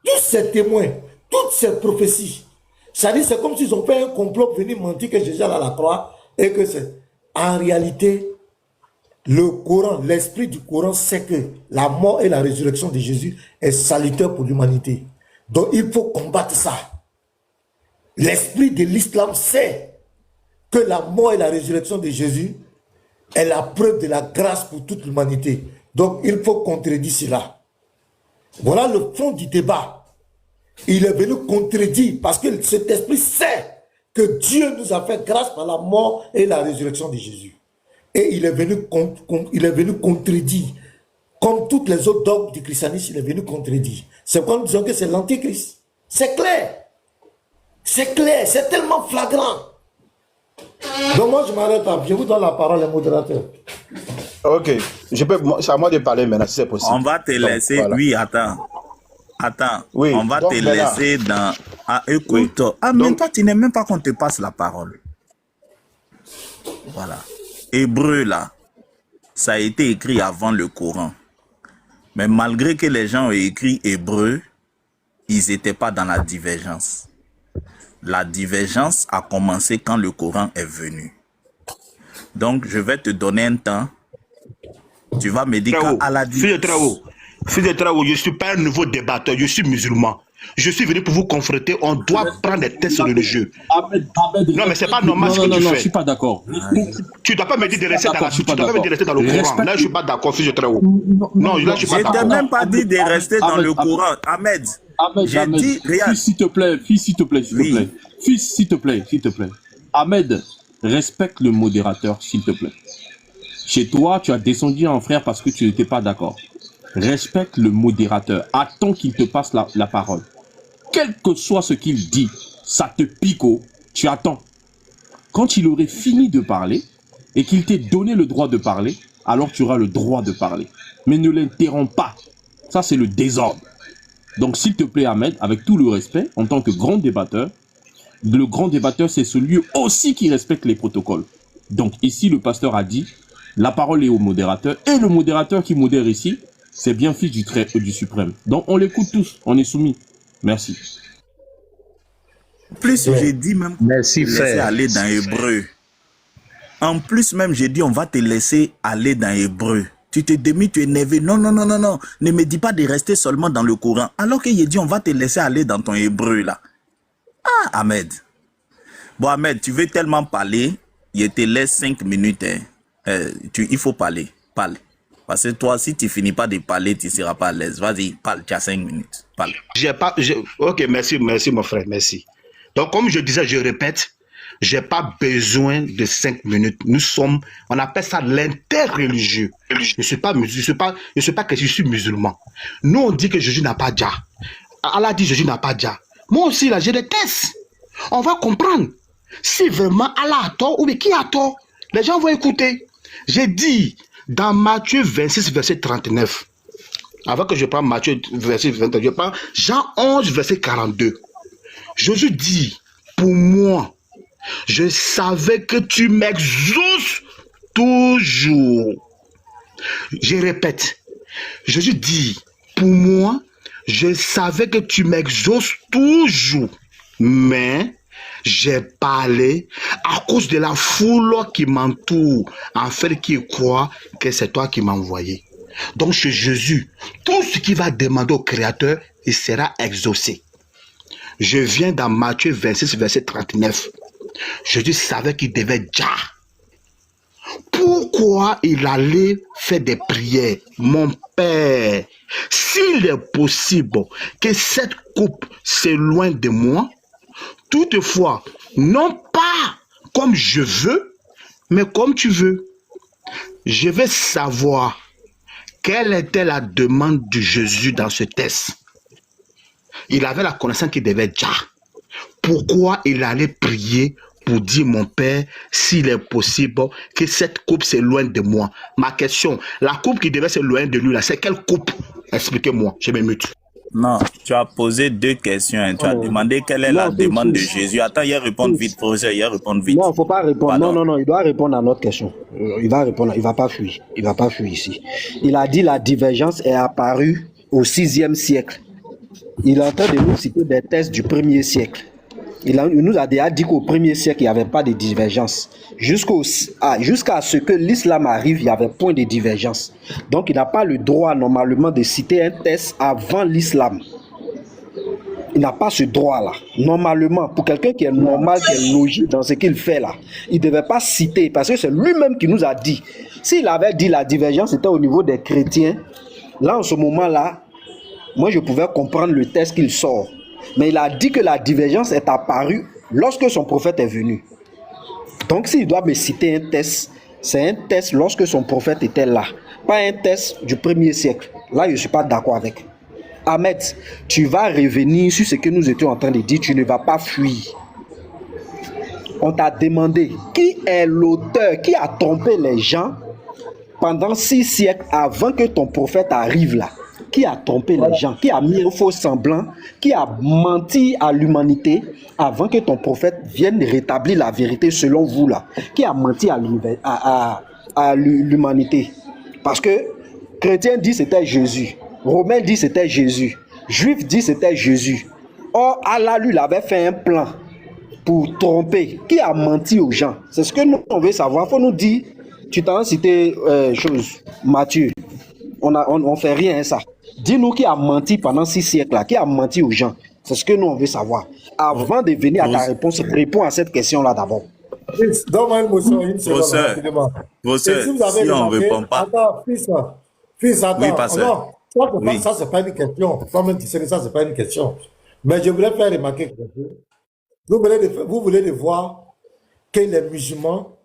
tous ces témoins, toutes ces prophéties. C'est-à-dire, c'est comme s'ils ont fait un complot pour venir mentir que Jésus allait à la croix et que c'est... En réalité, le Coran, l'esprit du Coran sait que la mort et la résurrection de Jésus est salutaire pour l'humanité. Donc, il faut combattre ça. L'esprit de l'islam sait que la mort et la résurrection de Jésus est la preuve de la grâce pour toute l'humanité. Donc, il faut contredire cela. Voilà le fond du débat. Il est venu contredire parce que cet esprit sait que Dieu nous a fait grâce par la mort et la résurrection de Jésus. Et il est venu contredire. Comme toutes les autres dogmes du christianisme, il est venu contredire. C'est pourquoi nous disons que c'est l'antéchrist. C'est clair. C'est clair. C'est tellement flagrant. Donc moi, je m'arrête là. Je vous donne la parole, les modérateurs. Ok. C'est à moi de parler maintenant, si c'est possible. On va te laisser. Voilà. Oui, attends. Oui, on va te laisser dans... Ah, écoute. Oui. Ah, mais toi, tu n'aimes même pas qu'on te passe la parole. Voilà. Hébreu, là, ça a été écrit avant le Coran. Mais malgré que les gens ont écrit hébreu, ils n'étaient pas dans la divergence. La divergence a commencé quand le Coran est venu. Donc, je vais te donner un temps. Tu vas me dire quand Allah dit... Fils de Traoré, je ne suis pas un nouveau débatteur, je suis musulman. Je suis venu pour vous confronter, on doit prendre des tests religieux. Non, mais c'est pas normal ce que tu fais. Non, je suis pas d'accord. Tu ne dois pas me dire de rester dans le Coran. Là, je suis pas d'accord, fils de Traoré. Non, là, je suis pas d'accord. Je t'ai même pas dit de rester dans le Coran. Ahmed, j'ai dit, regarde. Fils, s'il te plaît. Fils, s'il te plaît. Ahmed, respecte le modérateur, s'il te plaît. Chez toi, tu as descendu en frère parce que tu n'étais pas d'accord. Respecte le modérateur. Attends qu'il te passe la parole. Quel que soit ce qu'il dit, ça te pique, tu attends. Quand il aurait fini de parler et qu'il t'ait donné le droit de parler, alors tu auras le droit de parler. Mais ne l'interromps pas. Ça, c'est le désordre. Donc, s'il te plaît, Ahmed, avec tout le respect, en tant que grand débatteur, le grand débatteur, c'est celui aussi qui respecte les protocoles. Donc, ici, le pasteur a dit, la parole est au modérateur, et le modérateur qui modère ici, c'est bien fils du suprême. Donc, on l'écoute tous, on est soumis. Merci. En plus, j'ai dit même qu'on va Merci, te laisser frère. aller dans Hébreu. En plus, même, j'ai dit on va te laisser aller dans Hébreu. Tu te démis, tu es énervé. Non, non, non, non, non. Ne me dis pas de rester seulement dans le Coran. Alors que j'ai dit on va te laisser aller dans ton Hébreu là. Ah, Ahmed. Bon, Ahmed, tu veux tellement parler, je te laisse 5 minutes. Hein. Il faut parler. Parle. Parce que toi, si tu finis pas de parler, tu ne seras pas à l'aise. Vas-y, parle. Tu as 5 minutes. Parle. Ok, merci, merci mon frère, merci. Donc, comme je disais, je répète, j'ai pas besoin de 5 minutes. On appelle ça l'interreligieux. Je suis pas que je suis musulman. Nous, on dit que Jésus n'a pas déjà. Allah dit Jésus n'a pas déjà. Moi aussi, là, j'ai des tests. On va comprendre si vraiment Allah a tort ou bien qui a tort. Les gens vont écouter. J'ai dit dans Matthieu 26, verset 39. Avant que je prenne Matthieu verset 29, je prends Jean 11, verset 42. Jésus dit, pour moi, je savais que tu m'exauces toujours. Je répète, Jésus dit, pour moi, je savais que tu m'exauces toujours, mais j'ai parlé à cause de la foule qui m'entoure, afin qu'ils croient que c'est toi qui m'as envoyé. Donc chez Jésus, tout ce qu'il va demander au Créateur, il sera exaucé. Je viens dans Matthieu 26, verset 39. Jésus savait qu'il devait déjà. Pourquoi il allait faire des prières? Mon Père, s'il est possible que cette coupe s'éloigne de moi, toutefois, non pas comme je veux, mais comme tu veux. Je veux savoir quelle était la demande de Jésus dans ce texte. Il avait la connaissance qu'il devait déjà. Pourquoi il allait prier pour dire, mon Père, s'il est possible que cette coupe s'éloigne de moi? Ma question, la coupe qui devait s'éloigner de lui, là, c'est quelle coupe? Expliquez-moi, je me mute. Non, tu as posé 2 questions. Hein. Tu as demandé quelle est la demande de Jésus. Attends, il va répondre vite, professeur. Il va répondre vite. Non, il ne faut pas répondre. Pardon. Non, il doit répondre à notre question. Il va répondre. Il ne va pas fuir. Il ne va pas fuir ici. Il a dit la divergence est apparue au 6e siècle. Il est en train de nous citer des textes du 1er siècle. Il nous a déjà dit qu'au 1er siècle, il n'y avait pas de divergence. Jusqu'à ce que l'islam arrive, il n'y avait point de divergence. Donc, il n'a pas le droit, normalement, de citer un texte avant l'islam. Il n'a pas ce droit-là. Normalement, pour quelqu'un qui est normal, qui est logique dans ce qu'il fait là, il ne devait pas citer, parce que c'est lui-même qui nous a dit. S'il avait dit la divergence était au niveau des chrétiens, là, en ce moment-là, moi, je pouvais comprendre le texte qu'il sort. Mais il a dit que la divergence est apparue lorsque son prophète est venu. Donc, s'il doit me citer un texte, c'est un texte lorsque son prophète était là. Pas un texte du 1er siècle. Là, je ne suis pas d'accord avec. Ahmed, tu vas revenir sur ce que nous étions en train de dire. Tu ne vas pas fuir. On t'a demandé qui est l'auteur, qui a trompé les gens pendant 6 siècles avant que ton prophète arrive là. Qui a trompé les gens, qui a mis un faux semblant, qui a menti à l'humanité avant que ton prophète vienne rétablir la vérité selon vous là. Qui a menti à l'humanité. Parce que chrétien dit c'était Jésus, romain dit c'était Jésus, juif dit c'était Jésus. Or Allah lui avait fait un plan pour tromper. Qui a menti aux gens? C'est ce que nous on veut savoir. Il faut nous dire, tu t'en as cité chose, Matthieu. On fait rien ça. Dis-nous qui a menti pendant 6 siècles là, qui a menti aux gens. C'est ce que nous on veut savoir. Avant de venir à ta réponse, réponds à cette question là d'abord. Donne-moi une motion, une seconde, rapidement. Si on ne répond pas. Attends, fils, attends. Oui, pasteur. Non, ça c'est pas une question. Toi-même tu sais que ça c'est pas une question. Mais je voulais faire remarquer quelque chose. Vous voulez de voir que les musulmans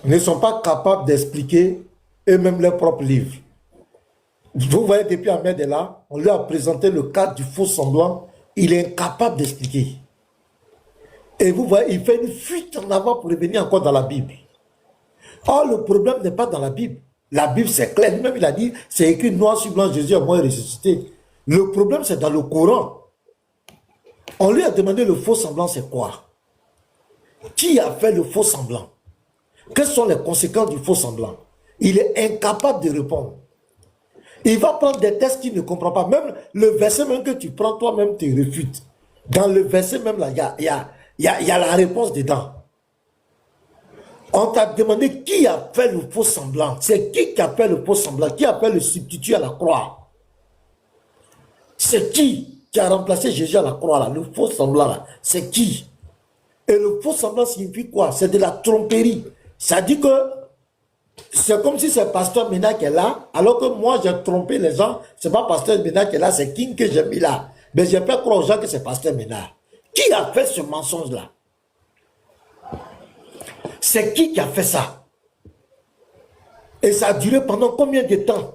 ne sont pas capables d'expliquer eux-mêmes leurs propres livres. Vous voyez, depuis Ahmed est là, on lui a présenté le cas du faux semblant, il est incapable d'expliquer. Et vous voyez, il fait une fuite en avant pour revenir encore dans la Bible. Or, le problème n'est pas dans la Bible. La Bible, c'est clair. Lui-même, il a dit, c'est écrit noir sur blanc, Jésus est mort et ressuscité. Le problème, c'est dans le Coran. On lui a demandé le faux semblant, c'est quoi? Qui a fait le faux semblant? Quelles sont les conséquences du faux semblant? Il est incapable de répondre. Il va prendre des textes qu'il ne comprend pas. Même le verset même que tu prends toi-même te réfute. Dans le verset même là, il y a la réponse dedans. On t'a demandé qui a fait le faux semblant. C'est qui a fait le faux semblant? Qui a fait le substitut à la croix? C'est qui a remplacé Jésus à la croix là? Le faux semblant là, c'est qui? Et le faux semblant signifie quoi? C'est de la tromperie. Ça dit que c'est comme si c'est Pasteur Ménard qui est là, alors que moi j'ai trompé les gens. C'est pas Pasteur Ménard qui est là, c'est King que j'ai mis là. Mais j'ai fait croire aux gens que c'est Pasteur Ménard. Qui a fait ce mensonge là? C'est qui a fait ça? Et ça a duré pendant combien de temps?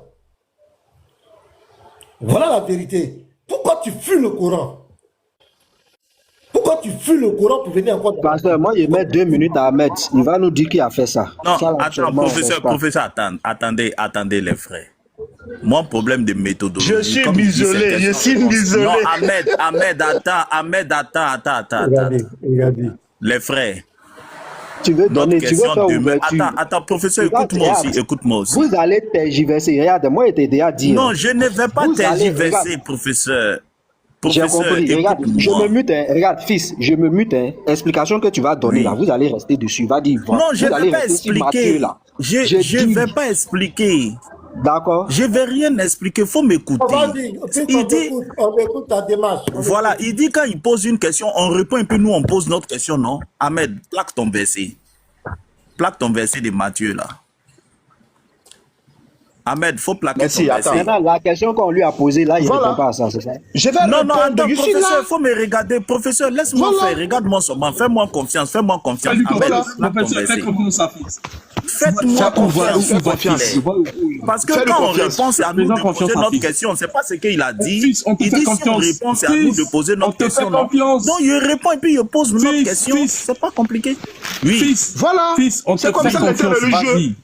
Voilà la vérité. Pourquoi tu fuis le Coran? Pourquoi tu fuis le Coran pour venir encore... Pasteur, moi, je mets 2 minutes à Ahmed. Il va nous dire qui a fait ça. Non, Ça, là, attends, actuellement, professeur, attendez les frères. Mon problème de méthodologie. Je suis comme il dit, isolé, c'est je suis question- isolé. Non, Ahmed, attends. Regardez. Les frères, tu veux notre donner, tu veux question faire demeure. ouverture. Attends, professeur, Regarde, écoute-moi aussi. Vous allez tergiverser. Regarde, moi, j'étais déjà dit. Non, je ne vais pas Vous allez- tergiverser, regarde. professeur. J'ai compris. Regarde, je écoute-moi. me mute. Regarde, fils, je me mute. Explication que tu vas donner Oui. là, vous allez rester dessus. Va dire. Non, je vous ne allez vais pas rester sur Matthieu, expliquer. là. Je J'ai ne dit. vais pas expliquer. D'accord. Je ne vais rien expliquer. Il faut m'écouter. Il dit, On écoute ta démarche. voilà, il dit quand il pose une question, on répond et puis nous on pose notre question, non? Ahmed, plaque ton verset. Plaque ton verset de Matthieu là. Ahmed, faut plaquer Merci, ton attends. verset. Maintenant, la question qu'on lui a posée là, il ne Voilà. répond pas à ça, c'est ça? Je vais Non, répondre. attends, Je suis professeur, là. il faut me regarder. Professeur, laisse-moi Voilà. faire. Regarde-moi seulement. Fais-moi confiance. Fais-moi confiance. Salut, Ahmed, voilà. plaque ton Professeur, fais verset. confiance à fils. Faites-moi confiance. Fais confiance. Parce que Fais-lui quand on confiance. répond, c'est à nous Fais-en de confiance poser à notre fils. question. C'est pas ce qu'il a dit. Fils, on te Il fait dit si on confiance. répond, c'est à nous de poser Fils, notre on te fait question. non? confiance. Donc, il répond et puis il pose notre Fils, question. fils. C'est pas compliqué. Oui. Fils, Voilà. fils, on te C'est fait comme ça, les faits confiance. religieux. Vas-y.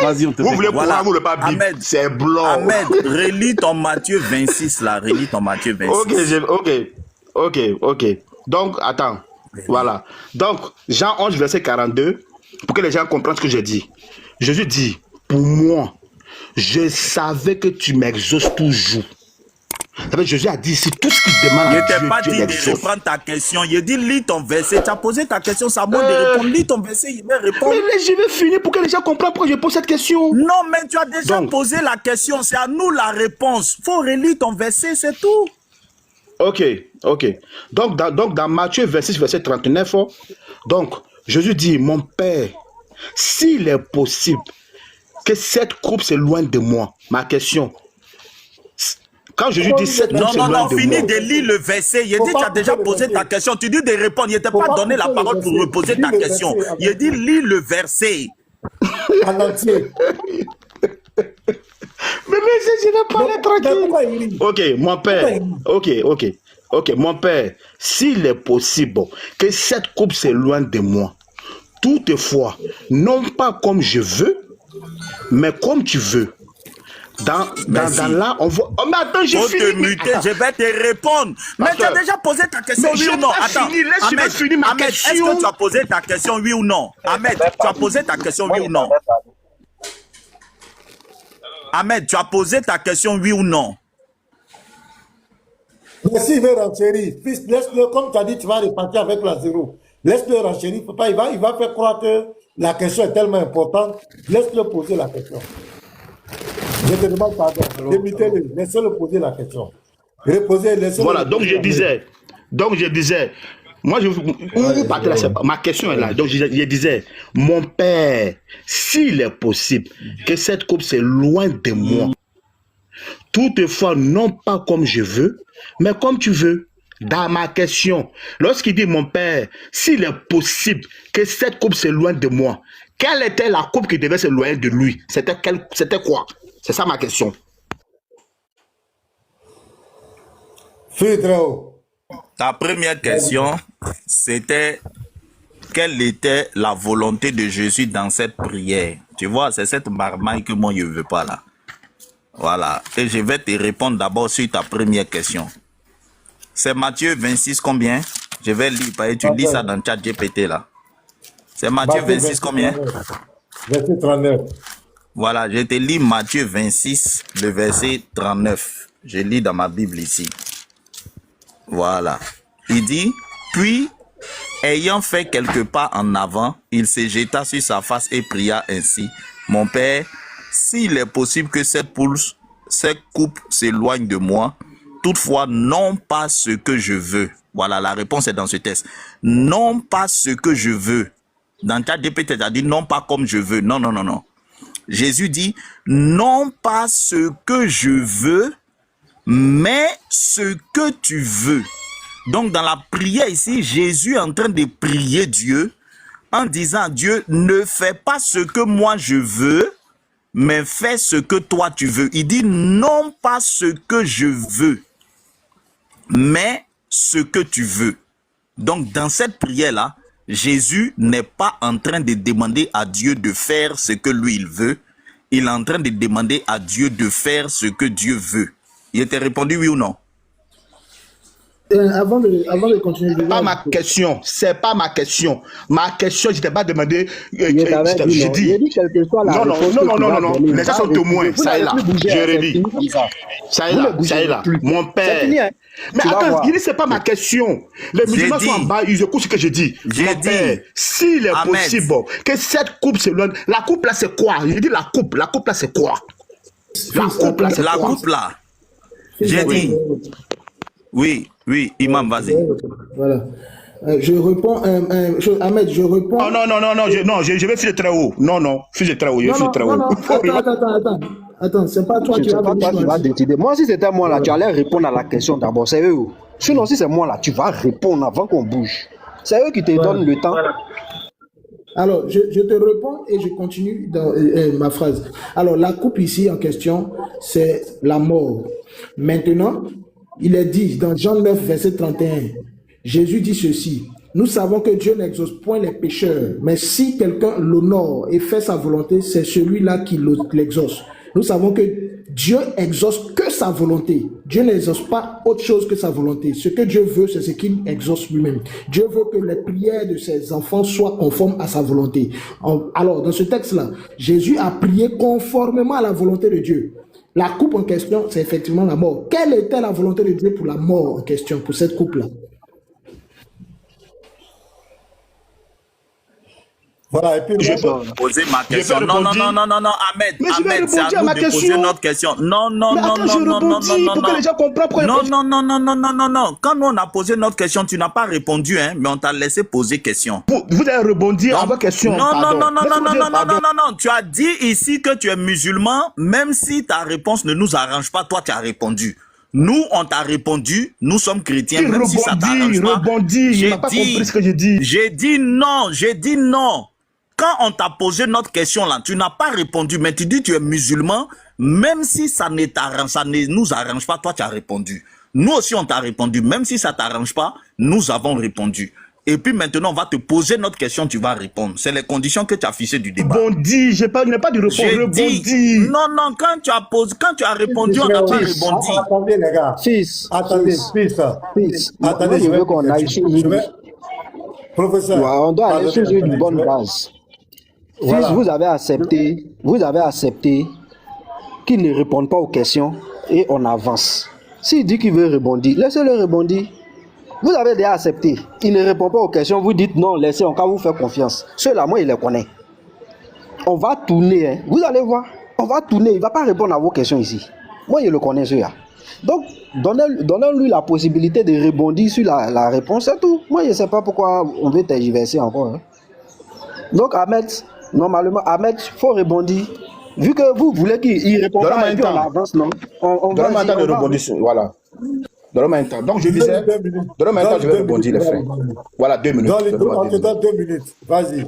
Vas-y, on te Vous fait voulez Voilà. Coran, vous voulez pas Bible. Ahmed. C'est blanc. Ahmed, relis ton Matthieu 26 là. Relis ton Matthieu 26. Ok. Donc, attends. Voilà. Donc, Jean 11, verset 42, pour que les gens comprennent ce que j'ai dit. Jésus dit, pour moi, je savais que tu m'exauces toujours. Ça veut dire, Jésus a dit ici, tout ce qu'il demande Je à t'ai Dieu, pas Dieu dit de l'exauce. reprendre ta question. Il dit lis ton verset. Tu as posé ta question, c'est à moi de répondre. Lis ton verset, il va répondre. Mais je vais finir pour que les gens comprennent pourquoi je pose cette question. Non, mais tu as déjà Donc. posé la question. C'est à nous la réponse. Faut relire ton verset, c'est tout. Ok. Donc, dans Matthieu 26, verset 39, donc, Jésus dit, mon Père, s'il est possible que cette coupe s'éloigne de moi, ma question, quand Jésus dit cette coupe Non, s'éloigne de finis moi, de lire le verset. Il Faut dit, pas tu as déjà couper le posé ta verset. question. Tu dis de répondre. Il ne t'a Faut pas pas donné la couper le parole pour verset. reposer Lis ta le question. verset, Il dit, lis le verset. En entier. mais je vais pas aller tranquille. Pourquoi il rit? Ok, mon père. Ok, mon père, s'il est possible que cette coupe s'éloigne de moi, toutefois, non pas comme je veux, mais comme tu veux. Dans là, on voit. Oh, mais attends, j'ai Faut te fini. muter, Attends. je vais te répondre. Mais tu as Pasteur. déjà posé ta question, Mais oui j'ai ou non? pas Attends, fini, laisse-moi finir ma Ahmed, est-ce question. que tu as posé ta question, oui ou non? Ahmed, tu as posé ta question, oui ou non? Ahmed, tu as posé ta question, oui ou non? Merci, il veut renchérir. Fils, laisse-le, comme tu as dit, tu vas repartir avec la zéro. Laisse-le renchérir. Papa, il va faire croire que la question est tellement importante. Laisse-le poser la question. Je te demande pardon. Limitez-le. Laissez-le poser la question. Reposez, laissez-le. Voilà, donc je disais, moi je vous partez là, ma question est là. Donc je disais, mon père, s'il est possible que cette coupe s'éloigne de moi, toutefois non pas comme je veux, mais comme tu veux. Dans ma question, lorsqu'il dit mon père, s'il est possible que cette coupe s'éloigne de moi, quelle était la coupe qui devait s'éloigner de lui? C'était quoi? C'est ça ma question. Fais très haut. Ta première question, c'était quelle était la volonté de Jésus dans cette prière. Tu vois, c'est cette marmaille que moi je ne veux pas là. Voilà. Et je vais te répondre d'abord sur ta première question. C'est Matthieu 26 combien? Je vais lire, parce que tu lis ça dans le chat GPT là. C'est Matthieu 26 combien? Verset 39. Voilà, je te lis Matthieu 26, le verset 39. Je lis dans ma Bible ici. Voilà. Il dit, puis, ayant fait quelques pas en avant, il se jeta sur sa face et pria ainsi. Mon Père, s'il est possible que cette coupe s'éloigne de moi, toutefois, non pas ce que je veux. Voilà, la réponse est dans ce texte. Non pas ce que je veux. Dans ta GPT, tu as dit non pas comme je veux. Non, non, non, non. Jésus dit non pas ce que je veux, mais ce que tu veux. Donc, dans la prière ici, Jésus est en train de prier Dieu en disant à Dieu, ne fais pas ce que moi je veux, mais fais ce que toi tu veux. Il dit non pas ce que je veux, mais ce que tu veux. Donc, dans cette prière-là, Jésus n'est pas en train de demander à Dieu de faire ce que lui il veut. Il est en train de demander à Dieu de faire ce que Dieu veut. Il était répondu oui ou non? Avant de continuer, C'est pas ma question. C'est pas ma question. Ma question, je t'ai pas demandé. J'ai dit. Non, non, non, non, non, non. Les gens sont témoins. Ça est là. Je redis. Ça est là. Ça est là. Mon père. Mais attends, il dit c'est pas ma question. Les musulmans sont en bas, ils écoutent ce que je dis. Mon père, s'il est possible que cette coupe s'éloigne, la coupe là c'est quoi? Il dit la coupe là c'est quoi? La coupe là c'est quoi? La coupe là. J'ai dit. Oui, oui, Imam, vas-y. Voilà. Je réponds, Ahmed, je réponds. Oh, non, non, non, non, je vais filer très haut. Non, non, filer très haut, je vais filer très haut. Attends, c'est pas toi qui vas décider. Moi, si c'était moi là, tu allais répondre à la question d'abord, c'est eux. Sinon, si c'est moi là, tu vas répondre avant qu'on bouge. C'est eux qui te donnent le temps. Voilà. Alors, je te réponds et je continue dans ma phrase. Alors, la coupe ici en question, c'est la mort. Maintenant, il est dit dans Jean 9, verset 31, Jésus dit ceci, nous savons que Dieu n'exauce point les pécheurs, mais si quelqu'un l'honore et fait sa volonté, c'est celui-là qui l'exauce. Nous savons que Dieu exauce que sa volonté. Dieu n'exauce pas autre chose que sa volonté. Ce que Dieu veut, c'est ce qu'il exauce lui-même. Dieu veut que les prières de ses enfants soient conformes à sa volonté. Alors, dans ce texte-là, Jésus a prié conformément à la volonté de Dieu. La coupe en question, c'est effectivement la mort. Quelle était la volonté de Dieu pour la mort en question, pour cette coupe-là? Voilà, et puis je peux poser ma question. Non, non, non, non, non, non, Ahmed, Ahmed, c'est à nous de poser notre question. Non, non, non, non, non, non, non, non, pour que les gens comprennent. Non, non, non, non, non, non, non, non. Quand nous on a posé notre question, tu n'as pas répondu, hein, mais on t'a laissé poser question. Vous avez rebondi à votre question. Non, non, non, non, non, non, non, non, non, non, non. Tu as dit ici que tu es musulman, même si ta réponse ne nous arrange pas, toi tu as répondu. Nous, on t'a répondu, nous sommes chrétiens, même si ça t'arrange pas. Il n'a pas compris ce que j'ai dit. J'ai dit non. Quand on t'a posé notre question là, tu n'as pas répondu, mais tu dis tu es musulman, même si ça ne nous arrange pas, toi tu as répondu. Nous aussi on t'a répondu, même si ça t'arrange pas, nous avons répondu. Et puis maintenant on va te poser notre question, tu vas répondre. C'est les conditions que tu as affichées du débat. Rebondi, il n'y a pas de réponse. Rebondi. Non, non, quand tu as répondu, on n'a pas rebondi. Attendez les gars. Attendez, fils. Attendez, je veux qu'on aille sur Professeur. On doit aller sur une bonne base. Voilà. Si vous avez accepté qu'il ne réponde pas aux questions et on avance. S'il dit qu'il veut rebondir, laissez-le rebondir. Vous avez déjà accepté. Il ne répond pas aux questions, vous dites non, laissez, on va vous faire confiance. Ceux-là, moi, il les connaît. On va tourner, hein. Vous allez voir. On va tourner, il ne va pas répondre à vos questions ici. Moi, il le connaît, ceux-là. Donc, donnez-lui la possibilité de rebondir sur la réponse, c'est tout. Moi, je ne sais pas pourquoi on veut tergiverser encore. Hein. Donc, Ahmed, normalement, Ahmed, il faut rebondir. Vu que vous voulez qu'il réponde pas, et puis on avance, non? Donne-moi un temps de rebondir. Voilà. Donne-moi un temps. Donc, je disais, donne-moi un temps, je vais rebondir, les frères. Voilà, 2 minutes. On te donne 2 minutes. Vas-y.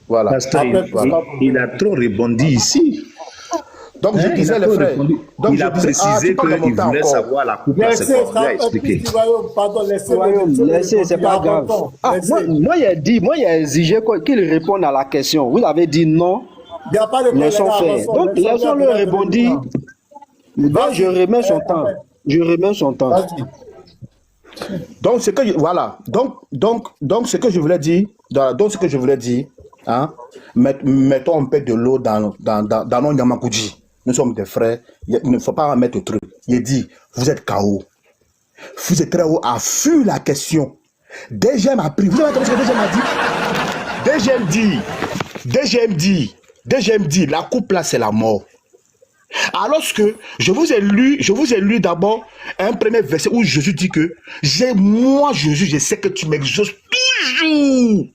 Voilà. Pasteur, il a trop rebondi ici. Donc, je Hein, il disais, a les pas frères. répondu. Donc, Il je a disais, précisé tu parles de qu'il mon temps voulait encore. savoir la coupe là, c'est Laissez quoi. Il a ça, expliqué. petit royaume, pardon, laissez-le. Royaume, laissez-le laissez, c'est répondre. pas grave. Avançons, Ah, laissez. moi, il a exigé qu'il réponde à la question. Vous avez dit non, Il n'y a pas de problème, laissons faire. avançons. Donc, laissons-le répondre. Donc, je remets son temps. Je remets son temps. Vas-y. Donc, ce que je, voilà. Donc, ce que je voulais dire, hein, mettons un peu de l'eau dans nos Yamakuji. Nous sommes des frères. Il ne faut pas en mettre trop. Il dit, vous êtes KO. Vous êtes très haut à fuir la question. DGM a pris. Vous avez entendu ce que DGM dit? DGM dit, la coupe là, c'est la mort. Alors que je vous ai lu d'abord un premier verset où Jésus dit que moi Jésus, je sais que tu m'exauces toujours.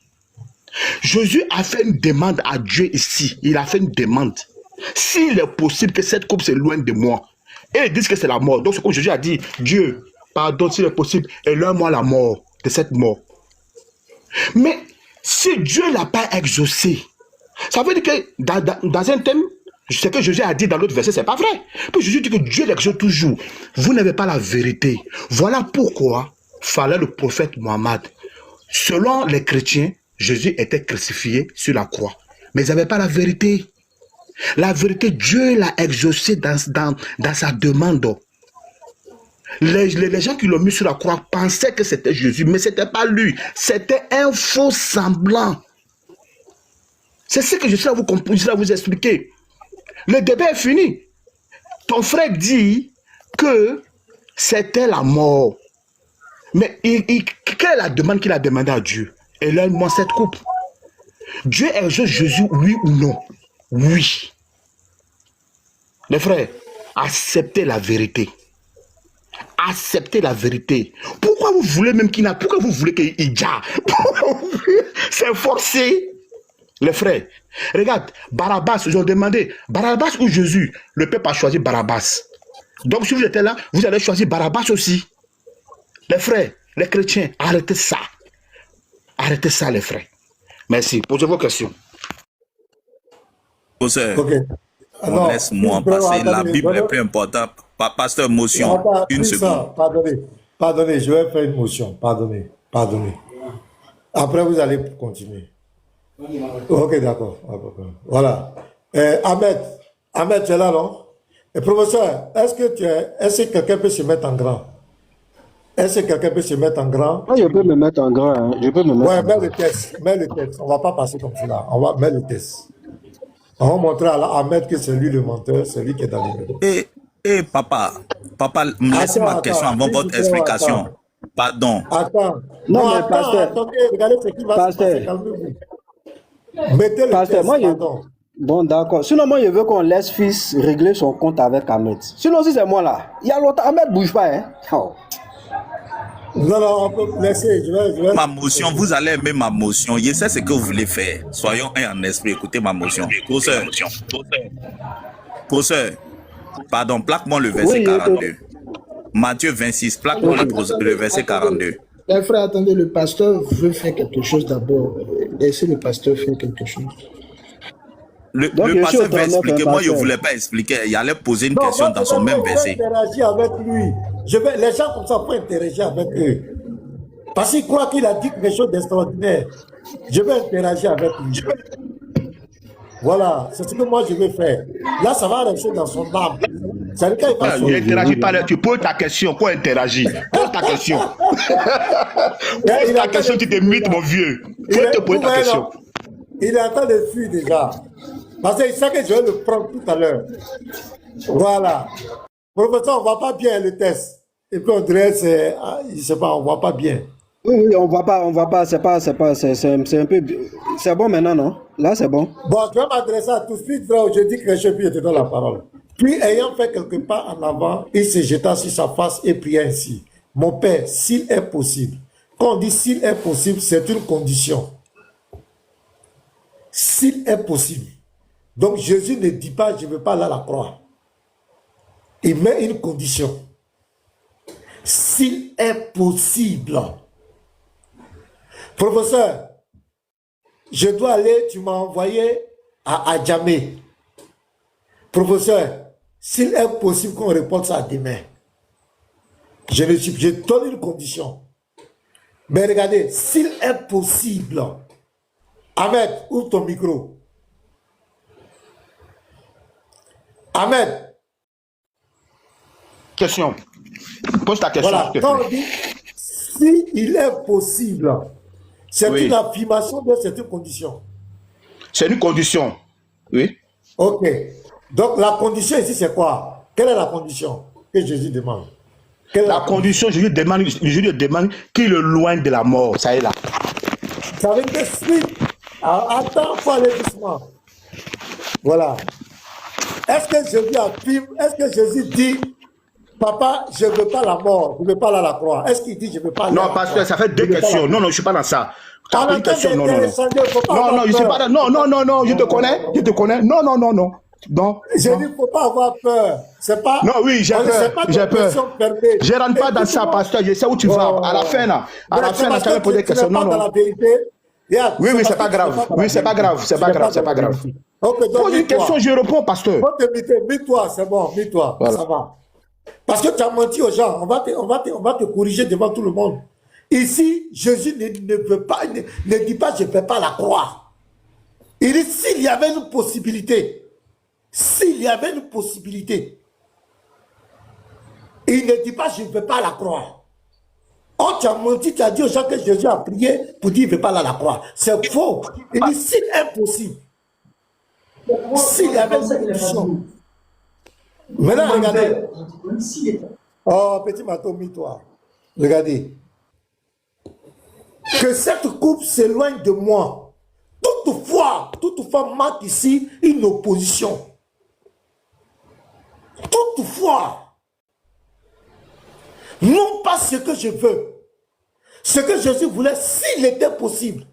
Jésus a fait une demande à Dieu ici. Il a fait une demande. S'il est possible que cette coupe s'éloigne de moi. Et ils disent que c'est la mort. Donc c'est comme Jésus a dit, Dieu, pardon s'il est possible, éloigne-moi la mort, de cette mort. Mais si Dieu ne l'a pas exaucé, ça veut dire que dans un thème, ce que Jésus a dit dans l'autre verset, ce n'est pas vrai. Puis Jésus dit que Dieu l'exauce toujours. Vous n'avez pas la vérité. Voilà pourquoi fallait le prophète Mohammed. Selon les chrétiens, Jésus était crucifié sur la croix. Mais ils n'avaient pas la vérité. La vérité, Dieu l'a exaucé dans sa demande. Les gens qui l'ont mis sur la croix pensaient que c'était Jésus, mais ce n'était pas lui. C'était un faux semblant. C'est ce que je suis à vous expliquer. Le débat est fini. Ton frère dit que c'était la mort. Mais quelle est la demande qu'il a demandé à Dieu? Éloigne-moi cette coupe. Dieu exauce Jésus, oui ou non? Oui. Les frères, acceptez la vérité. Acceptez la vérité. Pourquoi vous voulez même qu'il n'a? Pourquoi vous voulez qu'il ja? C'est forcé. Les frères, regarde, Barabbas, ils ont demandé, Barabbas ou Jésus? Le peuple a choisi Barabbas. Donc si vous êtes là, vous allez choisir Barabbas aussi. Les frères, les chrétiens, arrêtez ça. Arrêtez ça, les frères. Merci. Posez vos questions. Pasteur, Ok. on laisse moi passer. La Bible est plus importante. Pasteur, motion. Une seconde. Pardonnez, je vais faire une motion. Pardonnez. Après, vous allez continuer. Ok, d'accord. Voilà. Ahmed, tu es là, non? Et professeur, est-ce que quelqu'un peut se mettre en grand? Est-ce que quelqu'un peut se mettre en grand? Moi, je peux me mettre en grand. Hein. Je peux me mettre Ouais, en mets grand. le test. On ne va pas passer comme cela. On va mettre le test. On va montrer à Ahmed que c'est lui le menteur, c'est lui qui est dans les Papa, laissez ma question avant votre explication. Pardon. Attends. Non, mais attends, pasteur. attendez, regardez ce qui va se passer. Calmez-vous. Mettez le Pasteur, test, moi, pardon. Bon, d'accord. Sinon, moi, je veux qu'on laisse fils régler son compte avec Ahmed. Sinon, si c'est moi là, il y a longtemps, Ahmed ne bouge pas, hein. Oh. Non, on peut laisser. Je vais... Ma motion, vous allez aimer ma motion. Je sais ce que vous voulez faire. Soyons un en esprit. Écoutez ma motion. Professeur, pardon, plaque-moi le verset Oui, 42. Matthieu 26, plaque-moi le verset 42. Les frères, attendez, le pasteur veut faire quelque chose d'abord. Laissez le pasteur faire quelque chose. Le Donc, je suis pasteur va autrement expliquer. qu'un Moi, je ne pasteur. voulais pas expliquer. Il allait poser une Non, question moi, dans son même verset. Je vais interagir avec lui. Les gens comme ça peuvent interagir avec eux. Parce qu'il croit qu'il a dit quelque chose d'extraordinaire. Je vais interagir avec lui. Voilà, c'est ce que moi je vais faire. Là, ça va rester dans son âme. Ça veut dire qu'il va Il n'interagit pas. Tu poses ta question. Quoi interagir? Pose ta question. Pose ta question, tu te mythes, mon vieux. Faut te poser ta question. Il est en train de fuir déjà. Parce qu'il sait que je vais le prendre tout à l'heure. Voilà. Professeur, on ne voit pas bien le test. Et puis on dirait, je ne sais pas, on ne voit pas bien. Oui, on voit pas, c'est un peu, c'est bon maintenant, non? Là, c'est bon. Bon, je vais m'adresser à tous. Puis, frère, je dis que je puis te donner la parole. Puis, ayant fait quelques pas en avant, il se jeta sur sa face et pria ainsi. Mon Père, s'il est possible. Quand on dit s'il est possible, c'est une condition. S'il est possible. Donc, Jésus ne dit pas, je ne veux pas aller à la croix. Il met une condition. S'il est possible. Professeur, je dois aller, tu m'as envoyé à Adjamé. Professeur, s'il est possible qu'on reporte ça demain, je donne une condition. Mais regardez, s'il est possible, Ahmed, ouvre ton micro. Ahmed. Question. Pose ta question. Voilà, quand on dit s'il est possible, c'est une affirmation de cette condition. C'est une condition. Oui. Ok. Donc la condition ici, c'est quoi? Quelle est la condition que Jésus demande? La condition, Jésus demande qu'il le loigne de la mort. Ça est là. Ça veut dire suite. Attends, il faut aller doucement. Voilà. Est-ce que Jésus affirme, est-ce que Jésus dit, papa, je ne veux pas la mort, je ne veux pas aller à la croix? Est-ce qu'il dit, je ne veux pas aller à la croix? Non, parce que ça fait deux questions. Non, je ne suis pas dans ça. Une question, non, je suis pas dans... Non, je te connais. Non. Donc, je dis, il ne faut pas avoir peur. C'est pas. Non, oui, j'ai peur. Je ne rentre pas dans ça, pasteur. Je sais où tu vas. À la fin, là. Tu vas poser des questions. Non. Oui, c'est pas grave. Oui, c'est pas grave. Pose une question, je réponds, pasteur. Mets-toi, c'est bon, mets-toi. Voilà. Ça va. Parce que tu as menti aux gens. On va te corriger devant tout le monde. Ici, Jésus ne veut pas, ne dit pas, je ne vais pas la croire. Il dit, s'il y avait une possibilité, il ne dit pas, je ne vais pas la croire. Oh, tu as menti, tu as dit aux gens que Jésus a prié pour dire, il ne veut pas la croire. C'est faux. Il dit, c'est impossible. S'il y avait une solution. Maintenant, regardez. Oh, petit matou, mis-toi. Regardez. Que cette coupe s'éloigne de moi. Toutefois marque ici une opposition. Toutefois, non pas ce que je veux, ce que Jésus voulait, s'il était possible.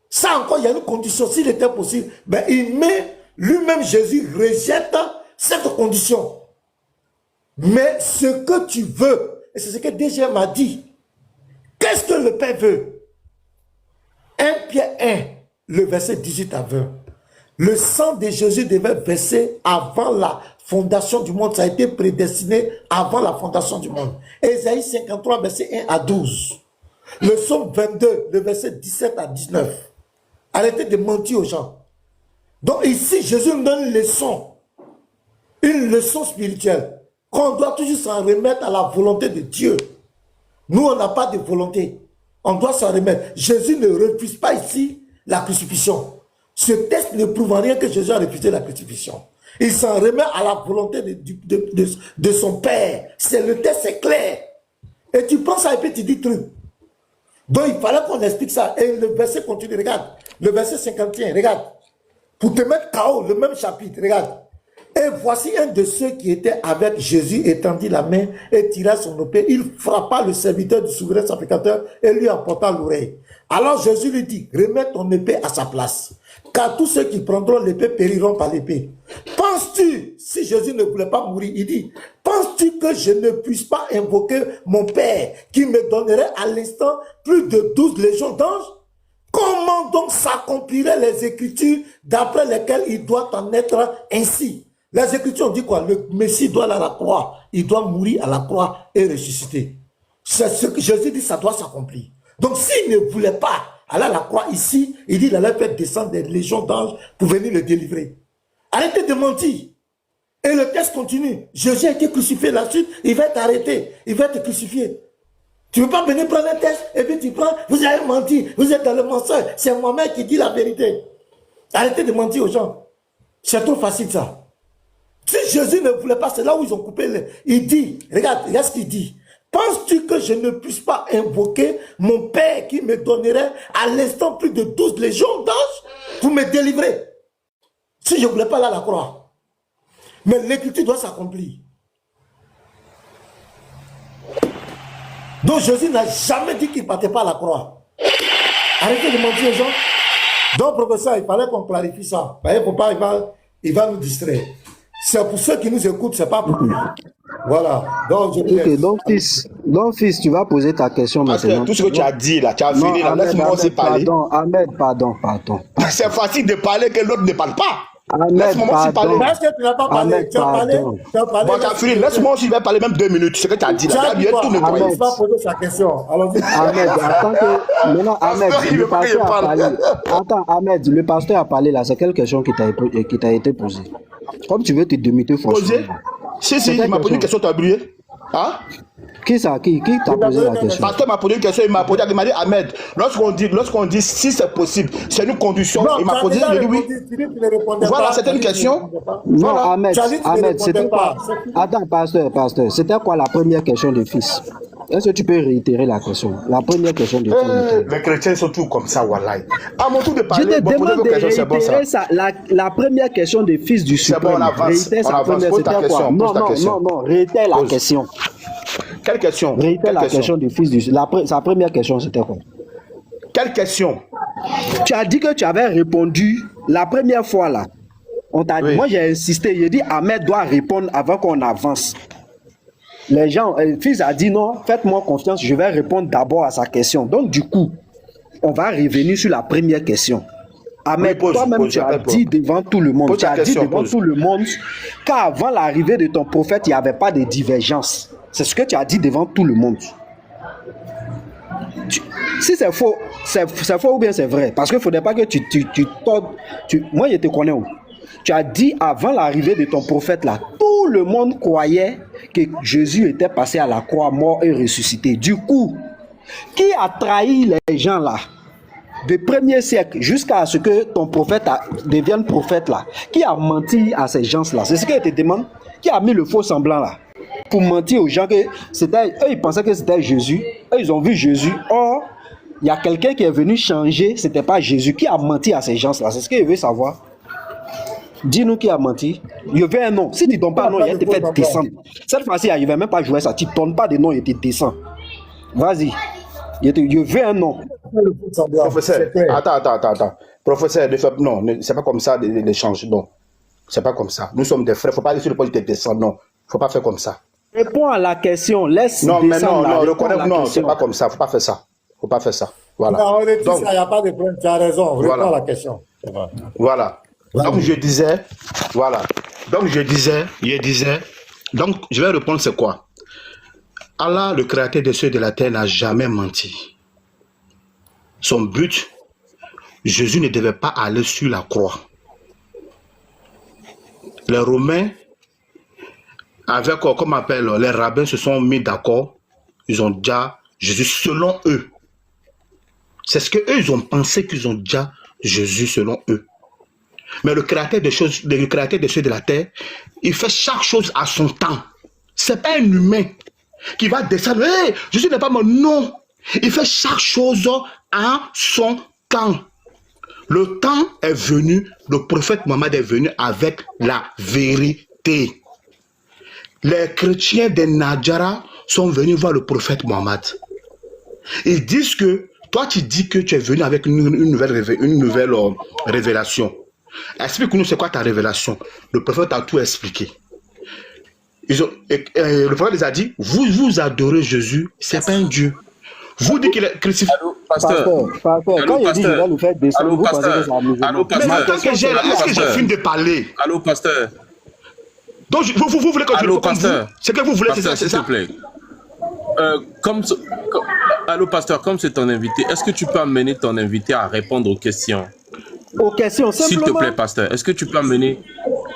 Ça encore, il y a une condition, s'il était possible, ben, il met, lui-même Jésus rejette cette condition. Mais ce que tu veux, et c'est ce que DG m'a dit, qu'est-ce que le Père veut? 1 Pierre 1, le verset 18 à 20. Le sang de Jésus devait verser avant la fondation du monde. Ça a été prédestiné avant la fondation du monde. Ésaïe 53, verset 1 à 12. Le psaume 22, le verset 17 à 19. Arrêtez de mentir aux gens. Donc ici, Jésus nous donne une leçon spirituelle, qu'on doit toujours s'en remettre à la volonté de Dieu. Nous, on n'a pas de volonté. On doit s'en remettre. Jésus ne refuse pas ici la crucifixion. Ce texte ne prouve en rien que Jésus a refusé la crucifixion. Il s'en remet à la volonté de son Père. Le texte est clair. Et tu prends ça et puis tu dis truc. Donc il fallait qu'on explique ça. Et le verset continue, regarde. Le verset 51, regarde. Pour te mettre KO, le même chapitre, regarde. Et voici un de ceux qui étaient avec Jésus étendit la main et tira son épée. Il frappa le serviteur du souverain sacrificateur et lui apporta l'oreille. Alors Jésus lui dit, remets ton épée à sa place, car tous ceux qui prendront l'épée périront par l'épée. Penses-tu, si Jésus ne voulait pas mourir, il dit, penses-tu que je ne puisse pas invoquer mon Père qui me donnerait à l'instant plus de 12 légions d'anges? Comment donc s'accompliraient les Écritures d'après lesquelles il doit en être ainsi? Les Écritures disent quoi? Le Messie doit aller à la croix. Il doit mourir à la croix et ressusciter. C'est ce que Jésus dit, ça doit s'accomplir. Donc s'il ne voulait pas aller à la croix ici, il dit qu'il allait faire descendre des légions d'anges pour venir le délivrer. Arrêtez de mentir. Et le texte continue. Jésus a été crucifié là-dessus, il va t'arrêter, il va te crucifier. Tu ne veux pas venir prendre un texte et puis tu prends, vous avez menti, vous êtes dans le mensonge. C'est moi-même qui dis la vérité. Arrêtez de mentir aux gens. C'est trop facile ça. Si Jésus ne voulait pas, c'est là où ils ont coupé. Il dit, regarde ce qu'il dit. Penses-tu que je ne puisse pas invoquer mon Père qui me donnerait à l'instant plus de 12 légions d'anges pour me délivrer? Si je ne voulais pas aller à la croix. Mais l'écriture doit s'accomplir. Donc Jésus n'a jamais dit qu'il ne partait pas à la croix. Arrêtez de mentir aux gens. Donc professeur, il fallait qu'on clarifie ça. Il faut pas, il va nous distraire. C'est pour ceux qui nous écoutent, c'est pas pour nous. Voilà. Donc, fils, tu vas poser ta question maintenant. Tout ce que tu as dit là, tu as fini là, laisse-moi aussi parler. Pardon. C'est facile de parler que l'autre ne parle pas. Ahmed, Laisse-moi aussi parler. pardon. Mais est-ce que tu n'as pas parlé? Ahmed, Tu as parlé? pardon. Tu as parlé? Bon, tu as fini. Laisse-moi aussi, je vais parler même 2 minutes. Ce que tu as dit Tu là. as Tu dit as quoi? tout nettoyé. Il va poser sa question. Allons-y. Ahmed, attends que. Maintenant, Ahmed, Il le veut pas que je pasteur a parle. parlé. Attends, Ahmed, le pasteur a parlé là. C'est quelle question qui t'a été posée? Comme tu veux te démiter Posé? forcément. Si, C'est il quelle m'a posé une question? question, tu as oublié. Hein? Qui ça? Qui t'a posé la Le question? pasteur m'a posé une question, il m'a dit Ahmed, lorsqu'on dit si c'est possible, c'est une condition. Non, Il tu m'a as posé, déjà je dis oui. répondu. Tu dis que tu ne répondais Voilà, pas. c'était une Tu dis que tu ne question. répondais pas. Non, Voilà. Ahmed, Tu as dit que tu ne Ahmed, c'était répondais quoi? pas. Attends, pasteur, c'était quoi la première question de fils? Est-ce que tu peux réitérer la question? La première question de fils. Les chrétiens sont tous comme ça, Wallahi. À mon tour de Je parler, te bon, posez demande vos de questions, c'est bon ça. réitérer la première question des fils du C'est bon, suprême. on avance. Réitère On sa avance. première, Pose ta c'était quoi? question, Non, pose ta non, question. non, réitère la Pose. question. Quelle question? Réitère Quelle la question? question du fils du sa première question, c'était quoi? Quelle question? Tu as dit que tu avais répondu la première fois là. On t'a dit, Oui. moi j'ai insisté, j'ai dit Ahmed doit répondre avant qu'on avance. Les gens, le fils a dit non, faites-moi confiance, je vais répondre d'abord à sa question. Donc du coup, on va revenir sur la première question. Ahmed, Oui, pose, toi-même pose, tu as j'appelle, dit devant tout le monde, Pose tu ta as dit question, devant pose. tout le monde qu'avant l'arrivée de ton prophète, il n'y avait pas de divergence. C'est ce que tu as dit devant tout le monde. Si c'est faux, c'est faux ou bien c'est vrai. Parce qu'il ne faudrait pas que moi, je te connais. Tu as dit avant l'arrivée de ton prophète là, tout le monde croyait que Jésus était passé à la croix, mort et ressuscité. Du coup, qui a trahi les gens là, du premier siècle jusqu'à ce que ton prophète devienne prophète là? Qui a menti à ces gens là? C'est ce que je te demande. Qui a mis le faux semblant là? Pour mentir aux gens que c'était, eux ils pensaient que c'était Jésus, eux ils ont vu Jésus, or il y a quelqu'un qui est venu changer, c'était pas Jésus. Qui a menti à ces gens-là? C'est ce que je veux savoir. Dis-nous qui a menti. Je veux un nom. Si tu ne donnes pas un nom, il te fait descendre. Cette fois-ci, il ne va même pas jouer ça. Tu ne donnes pas de nom, il te descend. Vas-y. Je veux un nom. Professeur, attends. Professeur, non, c'est pas comme ça l'échange, non. C'est pas comme ça. Nous sommes des frères, il ne faut pas aller sur le point de te descendre, non. Il ne faut pas faire comme ça. Réponds à la question. Laisse Non, mais descendre non, là. non, Réponds à la non, question. c'est pas comme ça. Il ne faut pas faire ça. Il ne faut pas faire ça. Voilà. Non, on est Donc, tous là, il n'y a pas de problème. Tu as raison. Réponds Voilà. à la question. C'est vrai. voilà. Donc je disais, voilà. Donc je disais, donc je vais répondre c'est quoi? Allah, le créateur des cieux et de la terre, n'a jamais menti. Son but, Jésus ne devait pas aller sur la croix. Les Romains, avec, comme on appelle, les rabbins se sont mis d'accord. Ils ont déjà Jésus selon eux. C'est ce qu'eux, ils ont pensé qu'ils ont déjà Jésus selon eux. Mais le créateur des choses, le créateur des cieux et de la terre, il fait chaque chose à son temps. C'est pas un humain qui va descendre. Hey, Jésus n'est pas mort. Non. Il fait chaque chose à son temps. Le temps est venu, le prophète Mohammed est venu avec la vérité. Les chrétiens de Nadjara sont venus voir le prophète Mohammed. Ils disent que, toi tu dis que tu es venu avec une nouvelle révélation. Explique-nous c'est quoi ta révélation. Le prophète a tout expliqué. Le prophète les a dit, vous adorez Jésus, c'est pas un Dieu. Vous dites qu'il est crucifié. Allô, pasteur. Pasteur, quand il dit je vais le faire descendre, Allô, vous pensez que pasteur. c'est amusant. Allô, Mais pasteur. attends que j'ai là, est-ce que j'ai fini de parler? Allô, pasteur. Donc vous voulez que je Allô, le comme vous? pasteur. C'est que vous voulez, c'est ça, Pasteur, c'est s'il ça? te plaît. Allô, pasteur, comme c'est ton invité, est-ce que tu peux amener ton invité à répondre aux questions? Aux questions, S'il te simplement. plaît, pasteur, est-ce que tu peux amener,